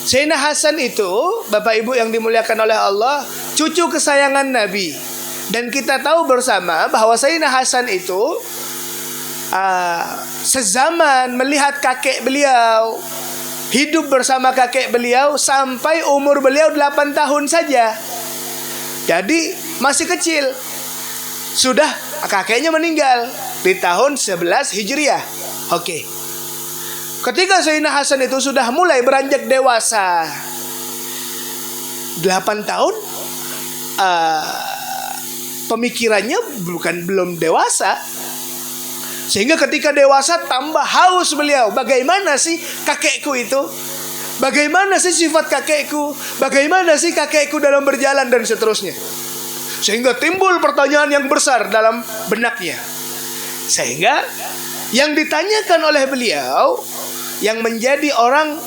Sayyidina Hasan itu, Bapak Ibu yang dimuliakan oleh Allah, cucu kesayangan Nabi. Dan kita tahu bersama bahwa Sayyidina Hasan itu sezaman melihat kakek beliau, hidup bersama kakek beliau sampai umur beliau 8 tahun saja. Jadi masih kecil, sudah kakeknya meninggal di tahun 11 Hijriah. Oke. Ketika Sayyidina Hasan itu sudah mulai beranjak dewasa, 8 tahun, pemikirannya belum dewasa. Sehingga ketika dewasa tambah haus beliau. Bagaimana sih kakekku itu? Bagaimana sih sifat kakekku? Bagaimana sih kakekku dalam berjalan dan seterusnya? Sehingga timbul pertanyaan yang besar dalam benaknya. Sehingga yang ditanyakan oleh beliau, yang menjadi orang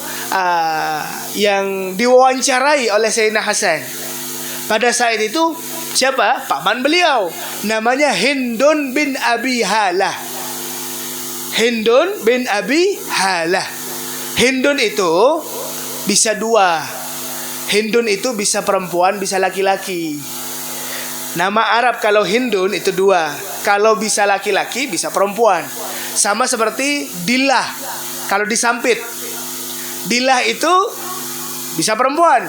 yang diwawancarai oleh Sayyidina Hasan pada saat itu siapa? Paman beliau, namanya Hindun bin Abi Halah. Hindun bin Abi Halah. Hindun itu bisa dua. Hindun itu bisa perempuan, bisa laki-laki. Nama Arab kalau Hindun itu dua. Kalau bisa laki-laki, bisa perempuan. Sama seperti Dilah. Kalau disampit, Dilah itu bisa perempuan.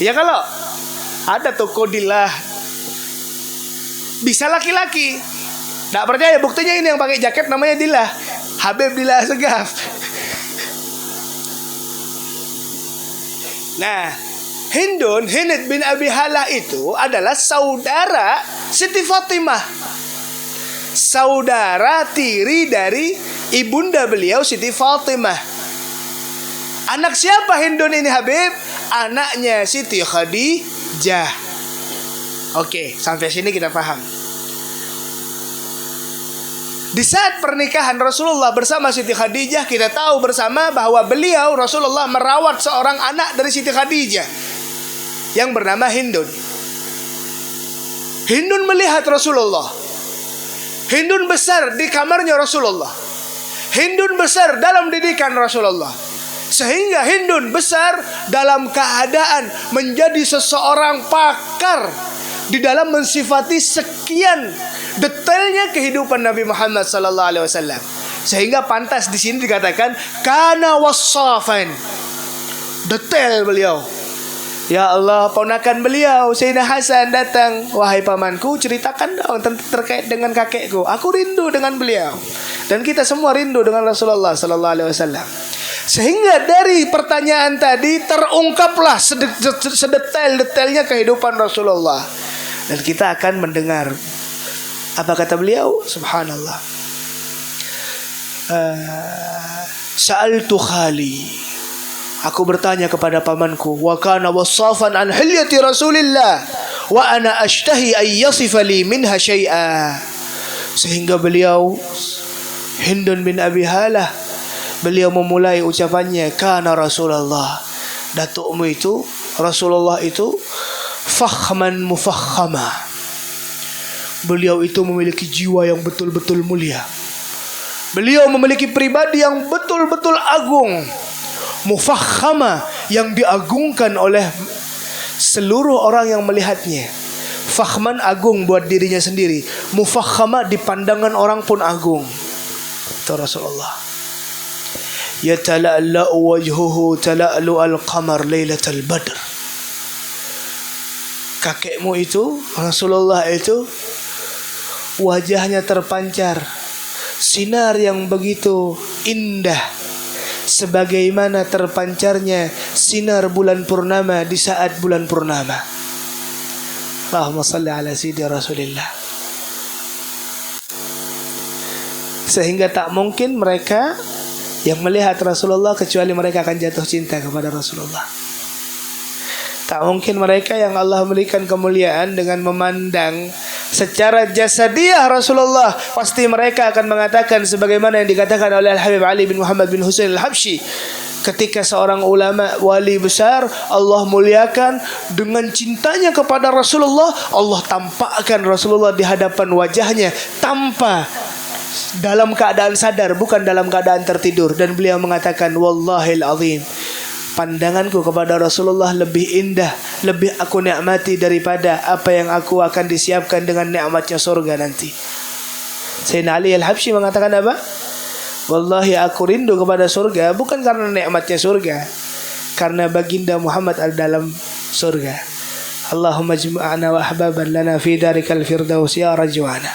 Ya kalau ada toko Dilah bisa laki-laki. Nggak percaya, buktinya ini yang pakai jaket namanya Dilah, Habib Dilah Segaf. Nah, Hind bin Abi Halah itu adalah saudara Siti Fatimah, saudara tiri dari ibunda beliau Siti Fatimah. Anak siapa Hindun ini Habib? Anaknya Siti Khadijah. Oke, sampai sini kita paham. Di saat pernikahan Rasulullah bersama Siti Khadijah, kita tahu bersama bahwa beliau Rasulullah merawat seorang anak dari Siti Khadijah yang bernama Hindun. Hindun melihat Rasulullah. Hindun besar di kamarnya Rasulullah. Hindun besar dalam didikan Rasulullah. Sehingga Hindun besar dalam keadaan menjadi seseorang pakar di dalam mensifati sekian detailnya kehidupan Nabi Muhammad sallallahu alaihi wasallam. Sehingga pantas di sini dikatakan kana wassafan. Detail beliau. Ya Allah, ponakan beliau Sayyidina Hasan datang, wahai pamanku, ceritakan dong terkait dengan kakekku. Aku rindu dengan beliau. Dan kita semua rindu dengan Rasulullah sallallahu alaihi wasallam. Sehingga dari pertanyaan tadi terungkaplah sedetail-detailnya kehidupan Rasulullah. Dan kita akan mendengar apa kata beliau? Subhanallah. Sa'altu khali. Aku bertanya kepada pamanku, wa kana wassafan an hilyati Rasulillah wa ana ashtahi an yasifa li minha syai'a. Sehingga beliau Hindun bin Abi Halah, beliau memulai ucapannya, kana Rasulullah, datukmu itu Rasulullah itu fakhman mufakhama. Beliau itu memiliki jiwa yang betul-betul mulia. Beliau memiliki pribadi yang betul-betul agung. Mufakhama, yang diagungkan oleh seluruh orang yang melihatnya. Fakhman, agung buat dirinya sendiri. Mufakhama, di pandangan orang pun agung. Itu Rasulullah. Yatala'la'u wajhuhu tala'lu al-qamar lailatal badr. Kakekmu itu, Rasulullah itu, wajahnya terpancar sinar yang begitu indah, sebagaimana terpancarnya sinar bulan purnama di saat bulan purnama. Allahumma salli ala sayyidina Rasulillah. Sehingga tak mungkin mereka yang melihat Rasulullah kecuali mereka akan jatuh cinta kepada Rasulullah. Tak mungkin mereka yang Allah memberikan kemuliaan dengan memandang secara jasadiah Rasulullah, pasti mereka akan mengatakan sebagaimana yang dikatakan oleh Al-Habib Ali bin Muhammad bin Husain Al-Habsyi, ketika seorang ulama wali besar Allah muliakan dengan cintanya kepada Rasulullah, Allah tampakkan Rasulullah di hadapan wajahnya tanpa, dalam keadaan sadar, bukan dalam keadaan tertidur. Dan beliau mengatakan, wallahil azim, pandanganku kepada Rasulullah lebih indah, lebih aku nikmati daripada apa yang aku akan disiapkan dengan nikmatnya surga nanti. Sayyidina Ali Al-Habsyi mengatakan apa? Wallahi aku rindu kepada surga bukan karena nikmatnya surga, karena baginda Muhammad ada dalam surga. Allahumma jma'na wa ahbaban lana fi darikal firdaus ya rajwana.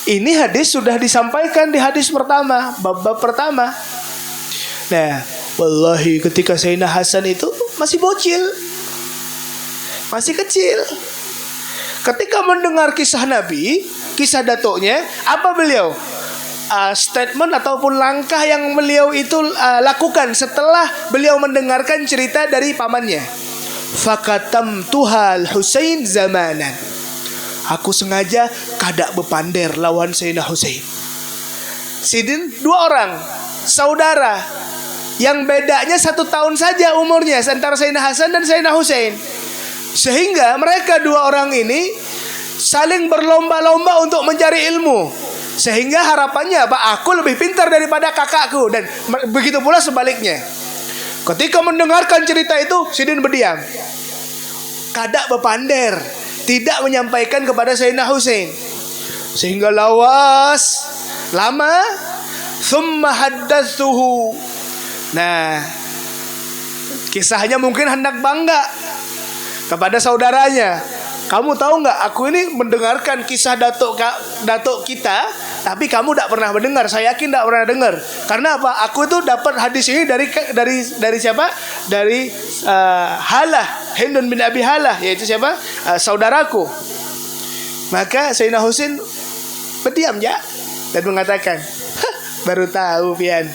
Ini hadis sudah disampaikan di hadis pertama, bab pertama. Nah, wallahi ketika Sayyidina Hasan itu masih bocil, masih kecil, ketika mendengar kisah Nabi, kisah datuknya, apa beliau? Statement ataupun langkah yang beliau itu lakukan setelah beliau mendengarkan cerita dari pamannya. Fakatamtuhal Husain zamanan. Aku sengaja kada bepander lawan Sayyidina Husain. Sidin 2 orang saudara yang bedanya 1 tahun saja umurnya antara Sayyidina Hasan dan Sayyidina Husain. Sehingga mereka 2 orang ini saling berlomba-lomba untuk mencari ilmu. Sehingga harapannya aku lebih pintar daripada kakakku. Dan begitu pula sebaliknya. Ketika mendengarkan cerita itu, Sidin berdiam, kada bepander, tidak menyampaikan kepada Sayyidina Husain. Sehingga lawas lama, thumma haddatsuhu. Nah, kisahnya mungkin hendak bangga kepada saudaranya. Kamu tahu nggak? Aku ini mendengarkan kisah datuk kita, tapi kamu tidak pernah mendengar. Saya yakin tidak pernah dengar. Karena apa? Aku itu dapat hadis ini dari siapa? Dari Halah, Hindun bin Abi Halah, yaitu siapa? Saudaraku. Maka Sayyidina Husain berdiam ya dan mengatakan, baru tahu pian.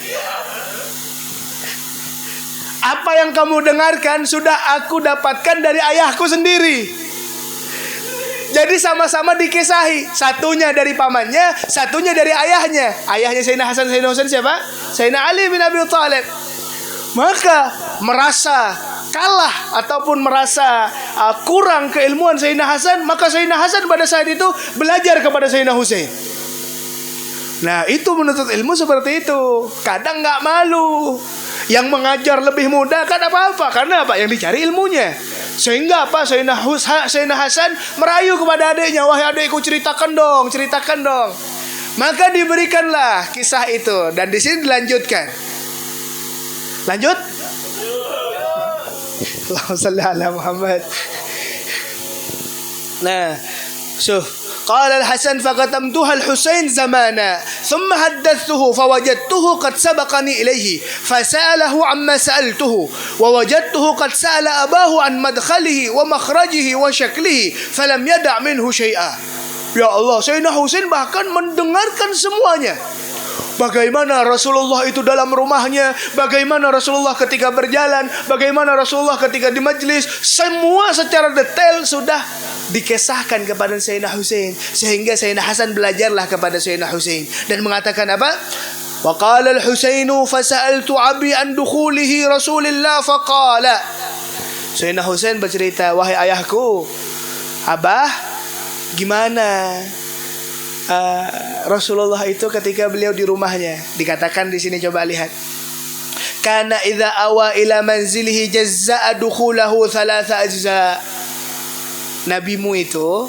Apa yang kamu dengarkan sudah aku dapatkan dari ayahku sendiri. Jadi sama-sama dikisahi. Satunya dari pamannya, satunya dari ayahnya. Ayahnya Sayyidina Hasan, Sayyidina Husain siapa? Sayyidina Ali bin Abi Thalib. Maka merasa kalah ataupun merasa kurang keilmuan Sayyidina Hasan, maka Sayyidina Hasan pada saat itu belajar kepada Sayyidina Husain. Nah, itu menuntut ilmu seperti itu. Kadang nggak malu. Yang mengajar lebih muda kan apa-apa. Karena apa? Yang dicari ilmunya. Sehingga apa? Sayyidina Hasan merayu kepada adiknya, wahai adikku, ceritakan dong. Maka diberikanlah kisah itu. Dan di sini dilanjutkan. Lanjut. Allahumma shalli ala Muhammad. Nah, قال الحسن فقدمتها الحسين زمانا ثم حدثته فوجدته قد سبقني إليه فسأله عما سألته ووجدته قد سأل أباه عن مدخله ومخرجه وشكله فلم يدع منه شيئا. Ya Allah, Sayyidina Husain bahkan mendengarkan semuanya. Bagaimana Rasulullah itu dalam rumahnya, bagaimana Rasulullah ketika berjalan, bagaimana Rasulullah ketika di majlis, semua secara detail sudah dikisahkan kepada Sayyidina Husain. Sehingga Sayyidina Hasan belajarlah kepada Sayyidina Husain dan mengatakan apa? Wa qala al-Husainu fasa'altu abi an dukhulihi Rasulillah faqala. Sayyidina Husain bercerita, wahai ayahku, Abah, gimana Rasulullah itu ketika beliau di rumahnya? Dikatakan di sini, coba lihat. Kana idza awa ila manzilihi jazza'a dukhulahu thalatha ajza. Nabimu itu,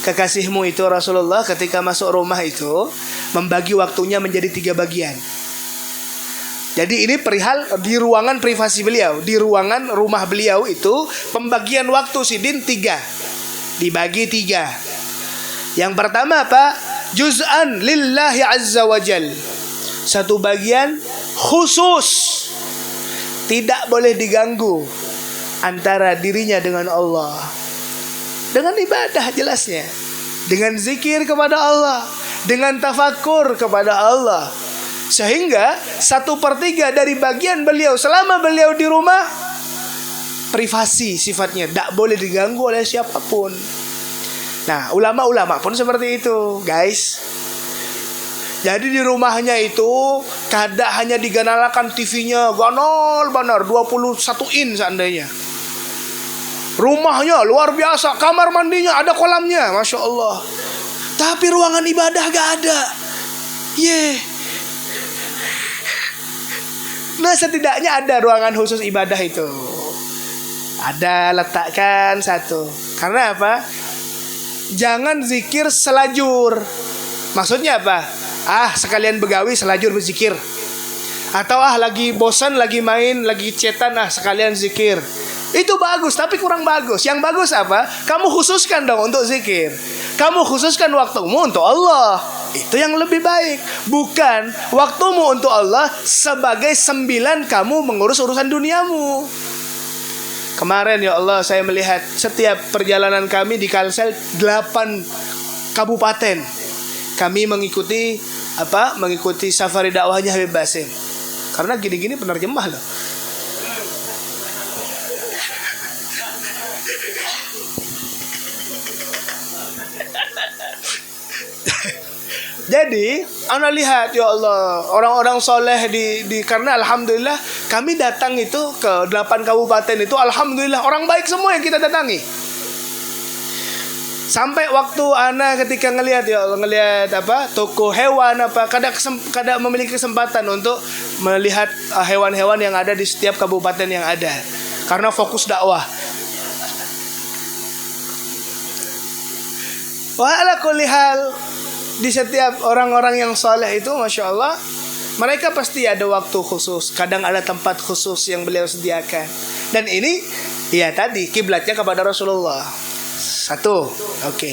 kekasihmu itu Rasulullah ketika masuk rumah itu membagi waktunya menjadi 3 bagian. Jadi ini perihal di ruangan privasi beliau, di ruangan rumah beliau itu pembagian waktu Sidin 3. Dibagi 3. Yang pertama apa? Juz'an lillahi azza wa jal. Satu bagian khusus, tidak boleh diganggu antara dirinya dengan Allah. Dengan ibadah jelasnya, dengan zikir kepada Allah, dengan tafakur kepada Allah. Sehingga 1/3 dari bagian beliau selama beliau di rumah privasi sifatnya, tidak boleh diganggu oleh siapapun. Nah, ulama-ulama pun seperti itu, guys. Jadi di rumahnya itu kada hanya diganalakan TV-nya, ganal benar 21 in seandainya. Rumahnya luar biasa, kamar mandinya ada kolamnya, Masya Allah. Tapi ruangan ibadah gak ada. Nah, setidaknya ada ruangan khusus ibadah itu. Ada, letakkan satu. Karena apa? Jangan zikir selajur. Maksudnya apa? Sekalian begawi selajur berzikir. Atau lagi bosan, lagi main, lagi chatan, sekalian zikir. Itu bagus, tapi kurang bagus. Yang bagus apa? Kamu khususkan dong untuk zikir. Kamu khususkan waktumu untuk Allah. Itu yang lebih baik. Bukan waktumu untuk Allah sebagai 9 kamu mengurus urusan duniamu. Kemarin ya Allah, saya melihat setiap perjalanan kami di Kalsel 8 kabupaten. kami mengikuti safari dakwahnya Habib Basim. Karena gini-gini penerjemah loh. Jadi, ana lihat ya Allah, orang-orang soleh di karena alhamdulillah kami datang itu ke 8 kabupaten itu alhamdulillah orang baik semua yang kita datangi. Sampai waktu ana ketika ngelihat ya Allah, ngelihat toko hewan kadang memiliki kesempatan untuk melihat hewan-hewan yang ada di setiap kabupaten yang ada. Karena fokus dakwah. Wa ala kulli hal, di setiap orang-orang yang saleh itu Masya Allah, mereka pasti ada waktu khusus, kadang ada tempat khusus yang beliau sediakan. Dan ini ya tadi kiblatnya kepada Rasulullah. Satu, oke.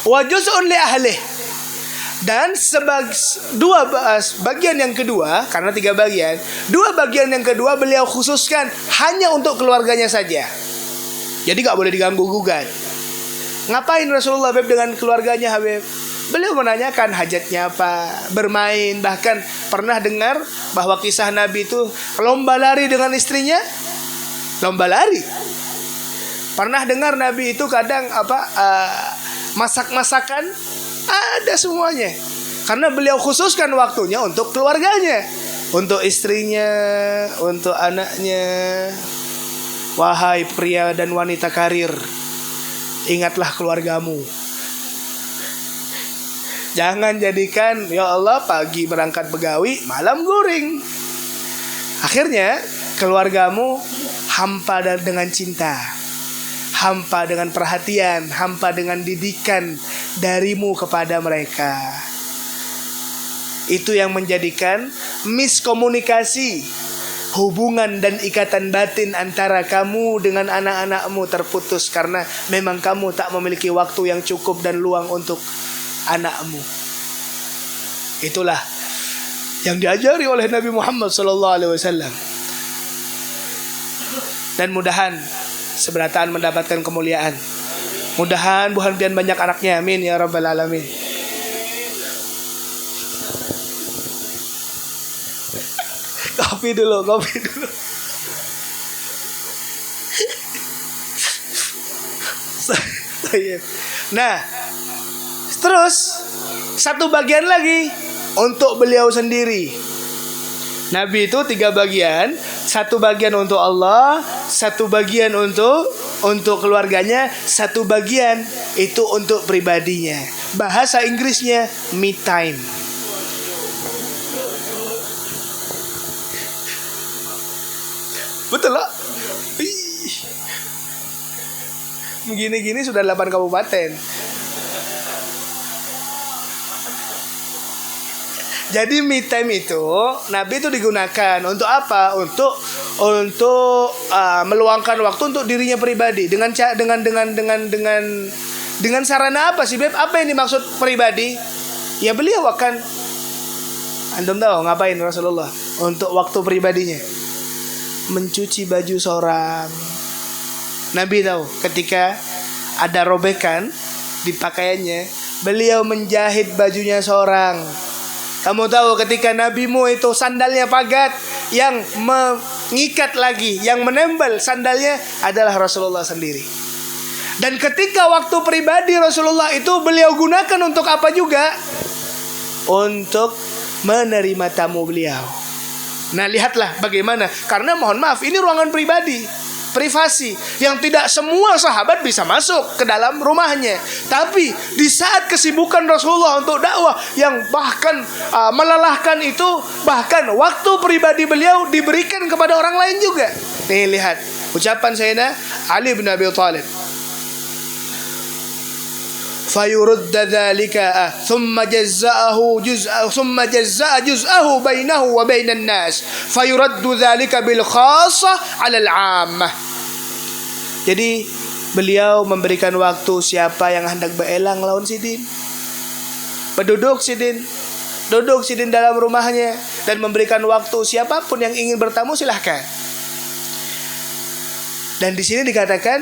Wa juz'un li ahlih. Dan bagian yang kedua, karena 3 bagian, 2 bagian yang kedua beliau khususkan hanya untuk keluarganya saja. Jadi gak boleh diganggu gugat. Ngapain Rasulullah Habib dengan keluarganya Habib? Beliau menanyakan hajatnya apa, bermain, bahkan pernah dengar bahwa kisah Nabi itu lomba lari dengan istrinya, lomba lari. Pernah dengar Nabi itu kadang masak-masakan, ada semuanya. Karena beliau khususkan waktunya untuk keluarganya, untuk istrinya, untuk anaknya. Wahai pria dan wanita karir, ingatlah keluargamu. Jangan jadikan ya Allah pagi berangkat begawi, malam guring. Akhirnya keluargamu hampa dengan cinta, hampa dengan perhatian, hampa dengan didikan darimu kepada mereka. Itu yang menjadikan miskomunikasi, hubungan dan ikatan batin antara kamu dengan anak-anakmu terputus karena memang kamu tak memiliki waktu yang cukup dan luang untuk anakmu. Itulah yang diajari oleh Nabi Muhammad SAW. Dan mudahan seberataan mendapatkan kemuliaan. Mudahan Tuhan pian banyak anaknya, amin ya rabbal alamin. Kopi dulu. Nah, terus satu bagian lagi untuk beliau sendiri. Nabi itu 3 bagian, 1 bagian untuk Allah, 1 bagian untuk keluarganya, 1 bagian itu untuk pribadinya. Bahasa Inggrisnya me time. Betul loh. Gini-gini sudah 8 kabupaten. Jadi me time itu Nabi itu digunakan untuk apa? Untuk meluangkan waktu untuk dirinya pribadi. Dengan sarana apa sih, Beb? Apa yang dimaksud pribadi? Ya beliau akan, antum tahu ngapain Rasulullah untuk waktu pribadinya? Mencuci baju seorang. Nabi tahu ketika ada robekan di pakaiannya, beliau menjahit bajunya seorang. Kamu tahu ketika nabimu itu sandalnya pagat, yang mengikat lagi, yang menempel sandalnya adalah Rasulullah sendiri. Dan ketika waktu pribadi Rasulullah itu beliau gunakan untuk apa juga? Untuk menerima tamu beliau. Nah lihatlah bagaimana. Karena mohon maaf, ini ruangan pribadi, privasi, yang tidak semua sahabat bisa masuk ke dalam rumahnya. Tapi di saat kesibukan Rasulullah untuk dakwah yang bahkan melelahkan itu, bahkan waktu pribadi beliau diberikan kepada orang lain juga. Nih lihat ucapan Sayyidina Ali bin Abi Thalib. Fayurudda dzalika thumma jazza'ahu juz'ahu bainahu wa bainan nas fayuraddu dzalika bil khassah 'ala al 'ammah. Jadi beliau memberikan waktu siapa yang hendak berelang lawan sidin, duduk sidin dalam rumahnya, dan memberikan waktu siapapun yang ingin bertamu silahkan. Dan di sini dikatakan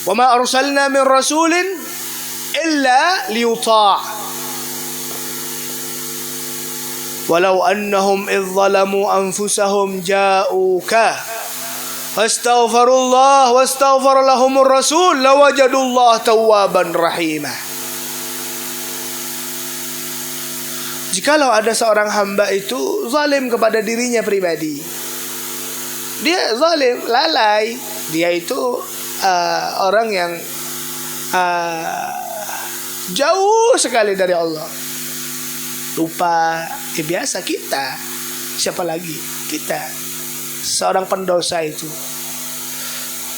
Wa ma arsalna min rasulin illa liyuta'. Walau annahum idh zalamu anfusahum ja'uka fastaghfirullah wastaghfar lahumur rasul lawajadullah tawwaban rahimah. Jikalau ada seorang hamba itu zalim kepada dirinya pribadi, dia zalim, lalai, dia itu orang yang jauh sekali dari Allah, lupa. Biasa kita, siapa lagi? Kita seorang pendosa itu.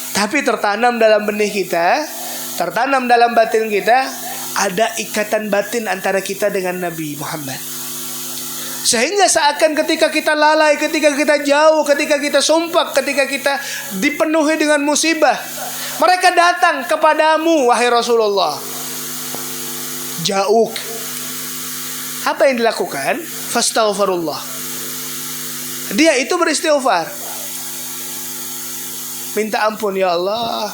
Tapi tertanam dalam benih kita, tertanam dalam batin kita, ada ikatan batin antara kita dengan Nabi Muhammad. Sehingga seakan ketika kita lalai, ketika kita jauh, ketika kita sumpah, ketika kita dipenuhi dengan musibah, mereka datang kepadamu, wahai Rasulullah. Jauh. Apa yang dilakukan? Fastaghfirullah. Dia itu beristighfar. Minta ampun, ya Allah.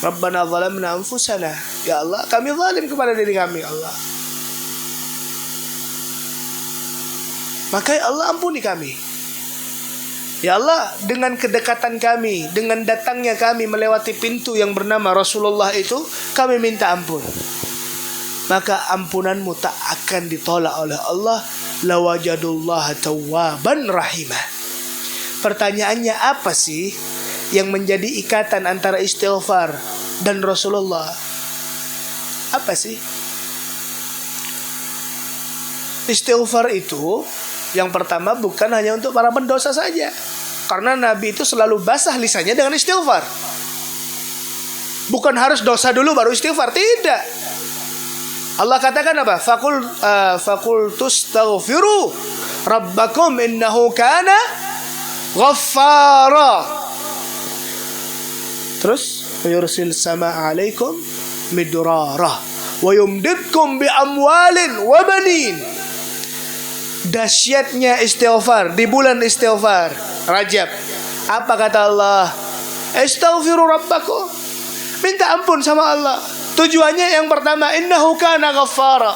Rabbana zalamna anfusana. Ya Allah, kami zalim kepada diri kami, Allah. Maka ya Allah, ampuni kami. Ya Allah, dengan kedekatan kami, dengan datangnya kami melewati pintu yang bernama Rasulullah itu, kami minta ampun. Maka ampunanmu tak akan ditolak oleh Allah. Lawajadullah tawwaban rahimah. Pertanyaannya, apa sih yang menjadi ikatan antara istighfar dan Rasulullah? Apa sih? Istighfar itu yang pertama bukan hanya untuk para pendosa saja, karena Nabi itu selalu basah lisannya dengan istighfar. Bukan harus dosa dulu baru istighfar, tidak. Allah katakan apa? Fakul tustaghfiru rabbakum innahu kana ghaffara. Terus yursil sama alaikum midrara wa yumdidkum bi amwalin wa banin. Dahsyatnya istighfar di bulan istighfar Rajab. Apa kata Allah? Astaghfiru rabbakum. Minta ampun sama Allah. Tujuannya yang pertama, innahu kana ghaffara.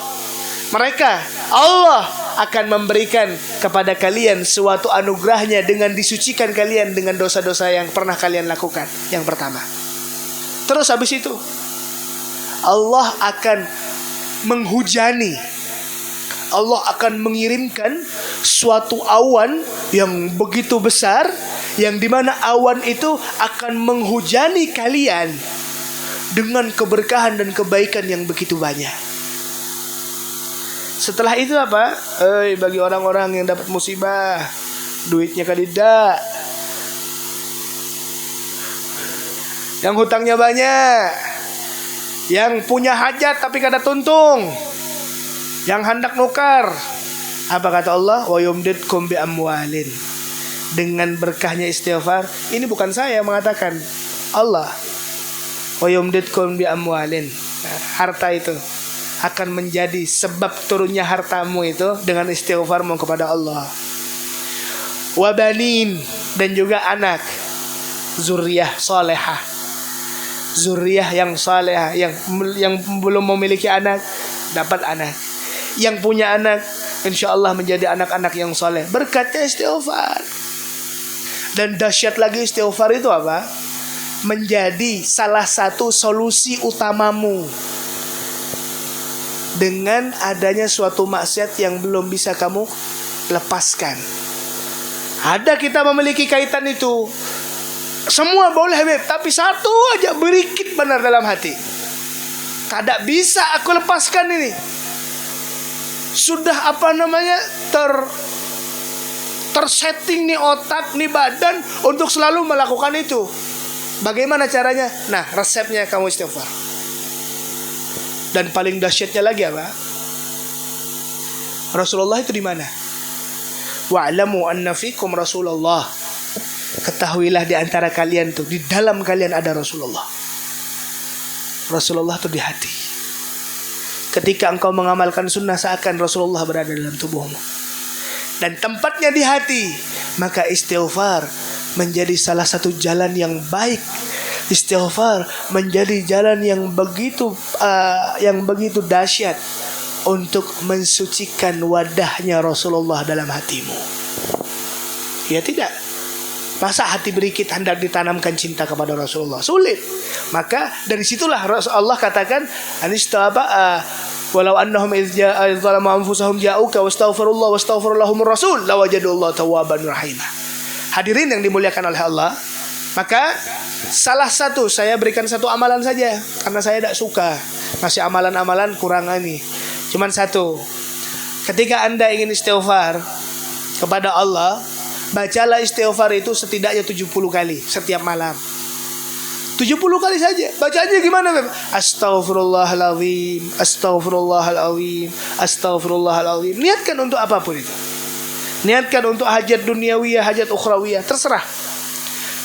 Allah akan memberikan kepada kalian suatu anugerahnya dengan disucikan kalian dengan dosa-dosa yang pernah kalian lakukan. Yang pertama. Terus habis itu Allah akan menghujani, Allah akan mengirimkan suatu awan yang begitu besar, yang dimana awan itu akan menghujani kalian dengan keberkahan dan kebaikan yang begitu banyak. Setelah itu apa? Bagi orang-orang yang dapat musibah, duitnya kadidak, yang hutangnya banyak, yang punya hajat tapi kada tuntung, yang hendak nukar, apa kata Allah? Wa yumdidkum bi amwalin. Dengan berkahnya istighfar, ini bukan saya yang mengatakan, Allah. Wa yumdidkum bi amwalin. Harta itu akan menjadi sebab turunnya hartamu itu dengan istighfarmu kepada Allah. Wa banin, dan juga anak, zuriyah salehah. Zuriyah yang salehah, yang belum memiliki anak dapat anak. Yang punya anak insyaallah menjadi anak-anak yang saleh berkatnya istighfar. Dan dahsyat lagi istighfar itu apa? Menjadi salah satu solusi utamamu dengan adanya suatu maksiat yang belum bisa kamu lepaskan. Ada kita memiliki kaitan itu, semua boleh Habib, tapi satu aja berikit benar dalam hati, tidak bisa aku lepaskan ini. Sudah tersetting nih otak nih badan untuk selalu melakukan itu. Bagaimana caranya? Nah, resepnya kamu istighfar. Dan paling dahsyatnya lagi apa? Rasulullah itu di mana? Wa'lamu anna fikum Rasulullah. Ketahuilah di antara kalian tuh, di dalam kalian ada Rasulullah. Rasulullah itu di hati. Ketika engkau mengamalkan sunnah, seakan Rasulullah berada dalam tubuhmu. Dan tempatnya di hati, maka istighfar menjadi salah satu jalan yang baik, Istighfar menjadi jalan yang begitu dahsyat untuk mensucikan wadahnya Rasulullah dalam hatimu. Ya tidak. Masa hati berikit hendak ditanamkan cinta kepada Rasulullah? Sulit. Maka dari situlah Allah katakan, walau annahum idz zalamu anfusahum ja'uka wastaghfirullah wastaghfir lahumur rasul lawajadullah tawwaban rahimah. Hadirin yang dimuliakan oleh Allah, maka salah satu, saya berikan satu amalan saja karena saya tidak suka masih amalan-amalan kurang ini. Cuman satu. Ketika Anda ingin istighfar kepada Allah, bacalah istighfar itu setidaknya 70 kali setiap malam. 70 kali saja. Bacanya gimana, Beb? Astaghfirullahalazim, astaghfirullahalazim, astaghfirullahalazim. Niatkan untuk apapun itu. Niatkan untuk hajat duniawiyah, hajat ukhrawiyah, terserah.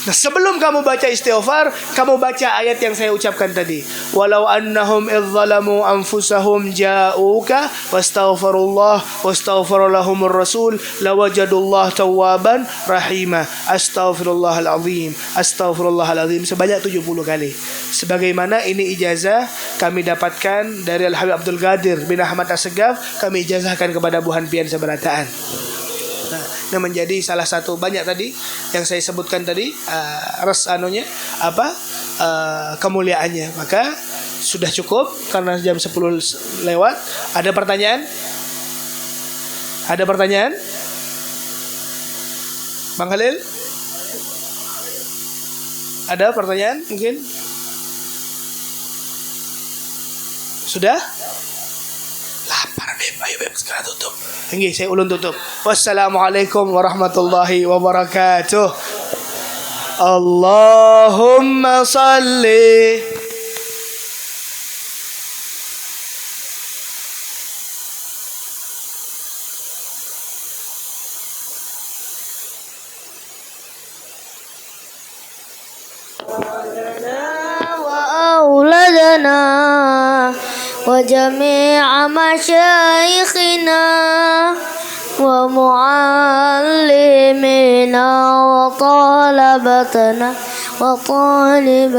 Nah, sebelum kamu baca istighfar, kamu baca ayat yang saya ucapkan tadi. Walau annahum idz zalamu anfusahum ja'uka wastaghfirullah wastaghfara lahumur rasul lawajadullah tawwaban rahimah. Astaghfirullahalazim, astaghfirullahalazim sebanyak 70 kali. Sebagaimana ini ijazah kami dapatkan dari Al-Habib Abdul Qadir bin Ahmad As-Segaf, kami ijazahkan kepada Bu Hanfian Seberataan. Nah, menjadi salah satu banyak tadi yang saya sebutkan tadi kemuliaannya. Maka sudah cukup karena jam 10 lewat. Ada pertanyaan? Ada pertanyaan? Bang Khalil? Ada pertanyaan mungkin? Sudah? Lapar, Beb. Ayo, Beb, sekarang tutup. Nggih, saya ulun tutup. Wassalamualaikum warahmatullahi wabarakatuh. Allahumma salli وأولادنا وجميع مشايخنا ومعلمينا وطلبتنا وطالبتنا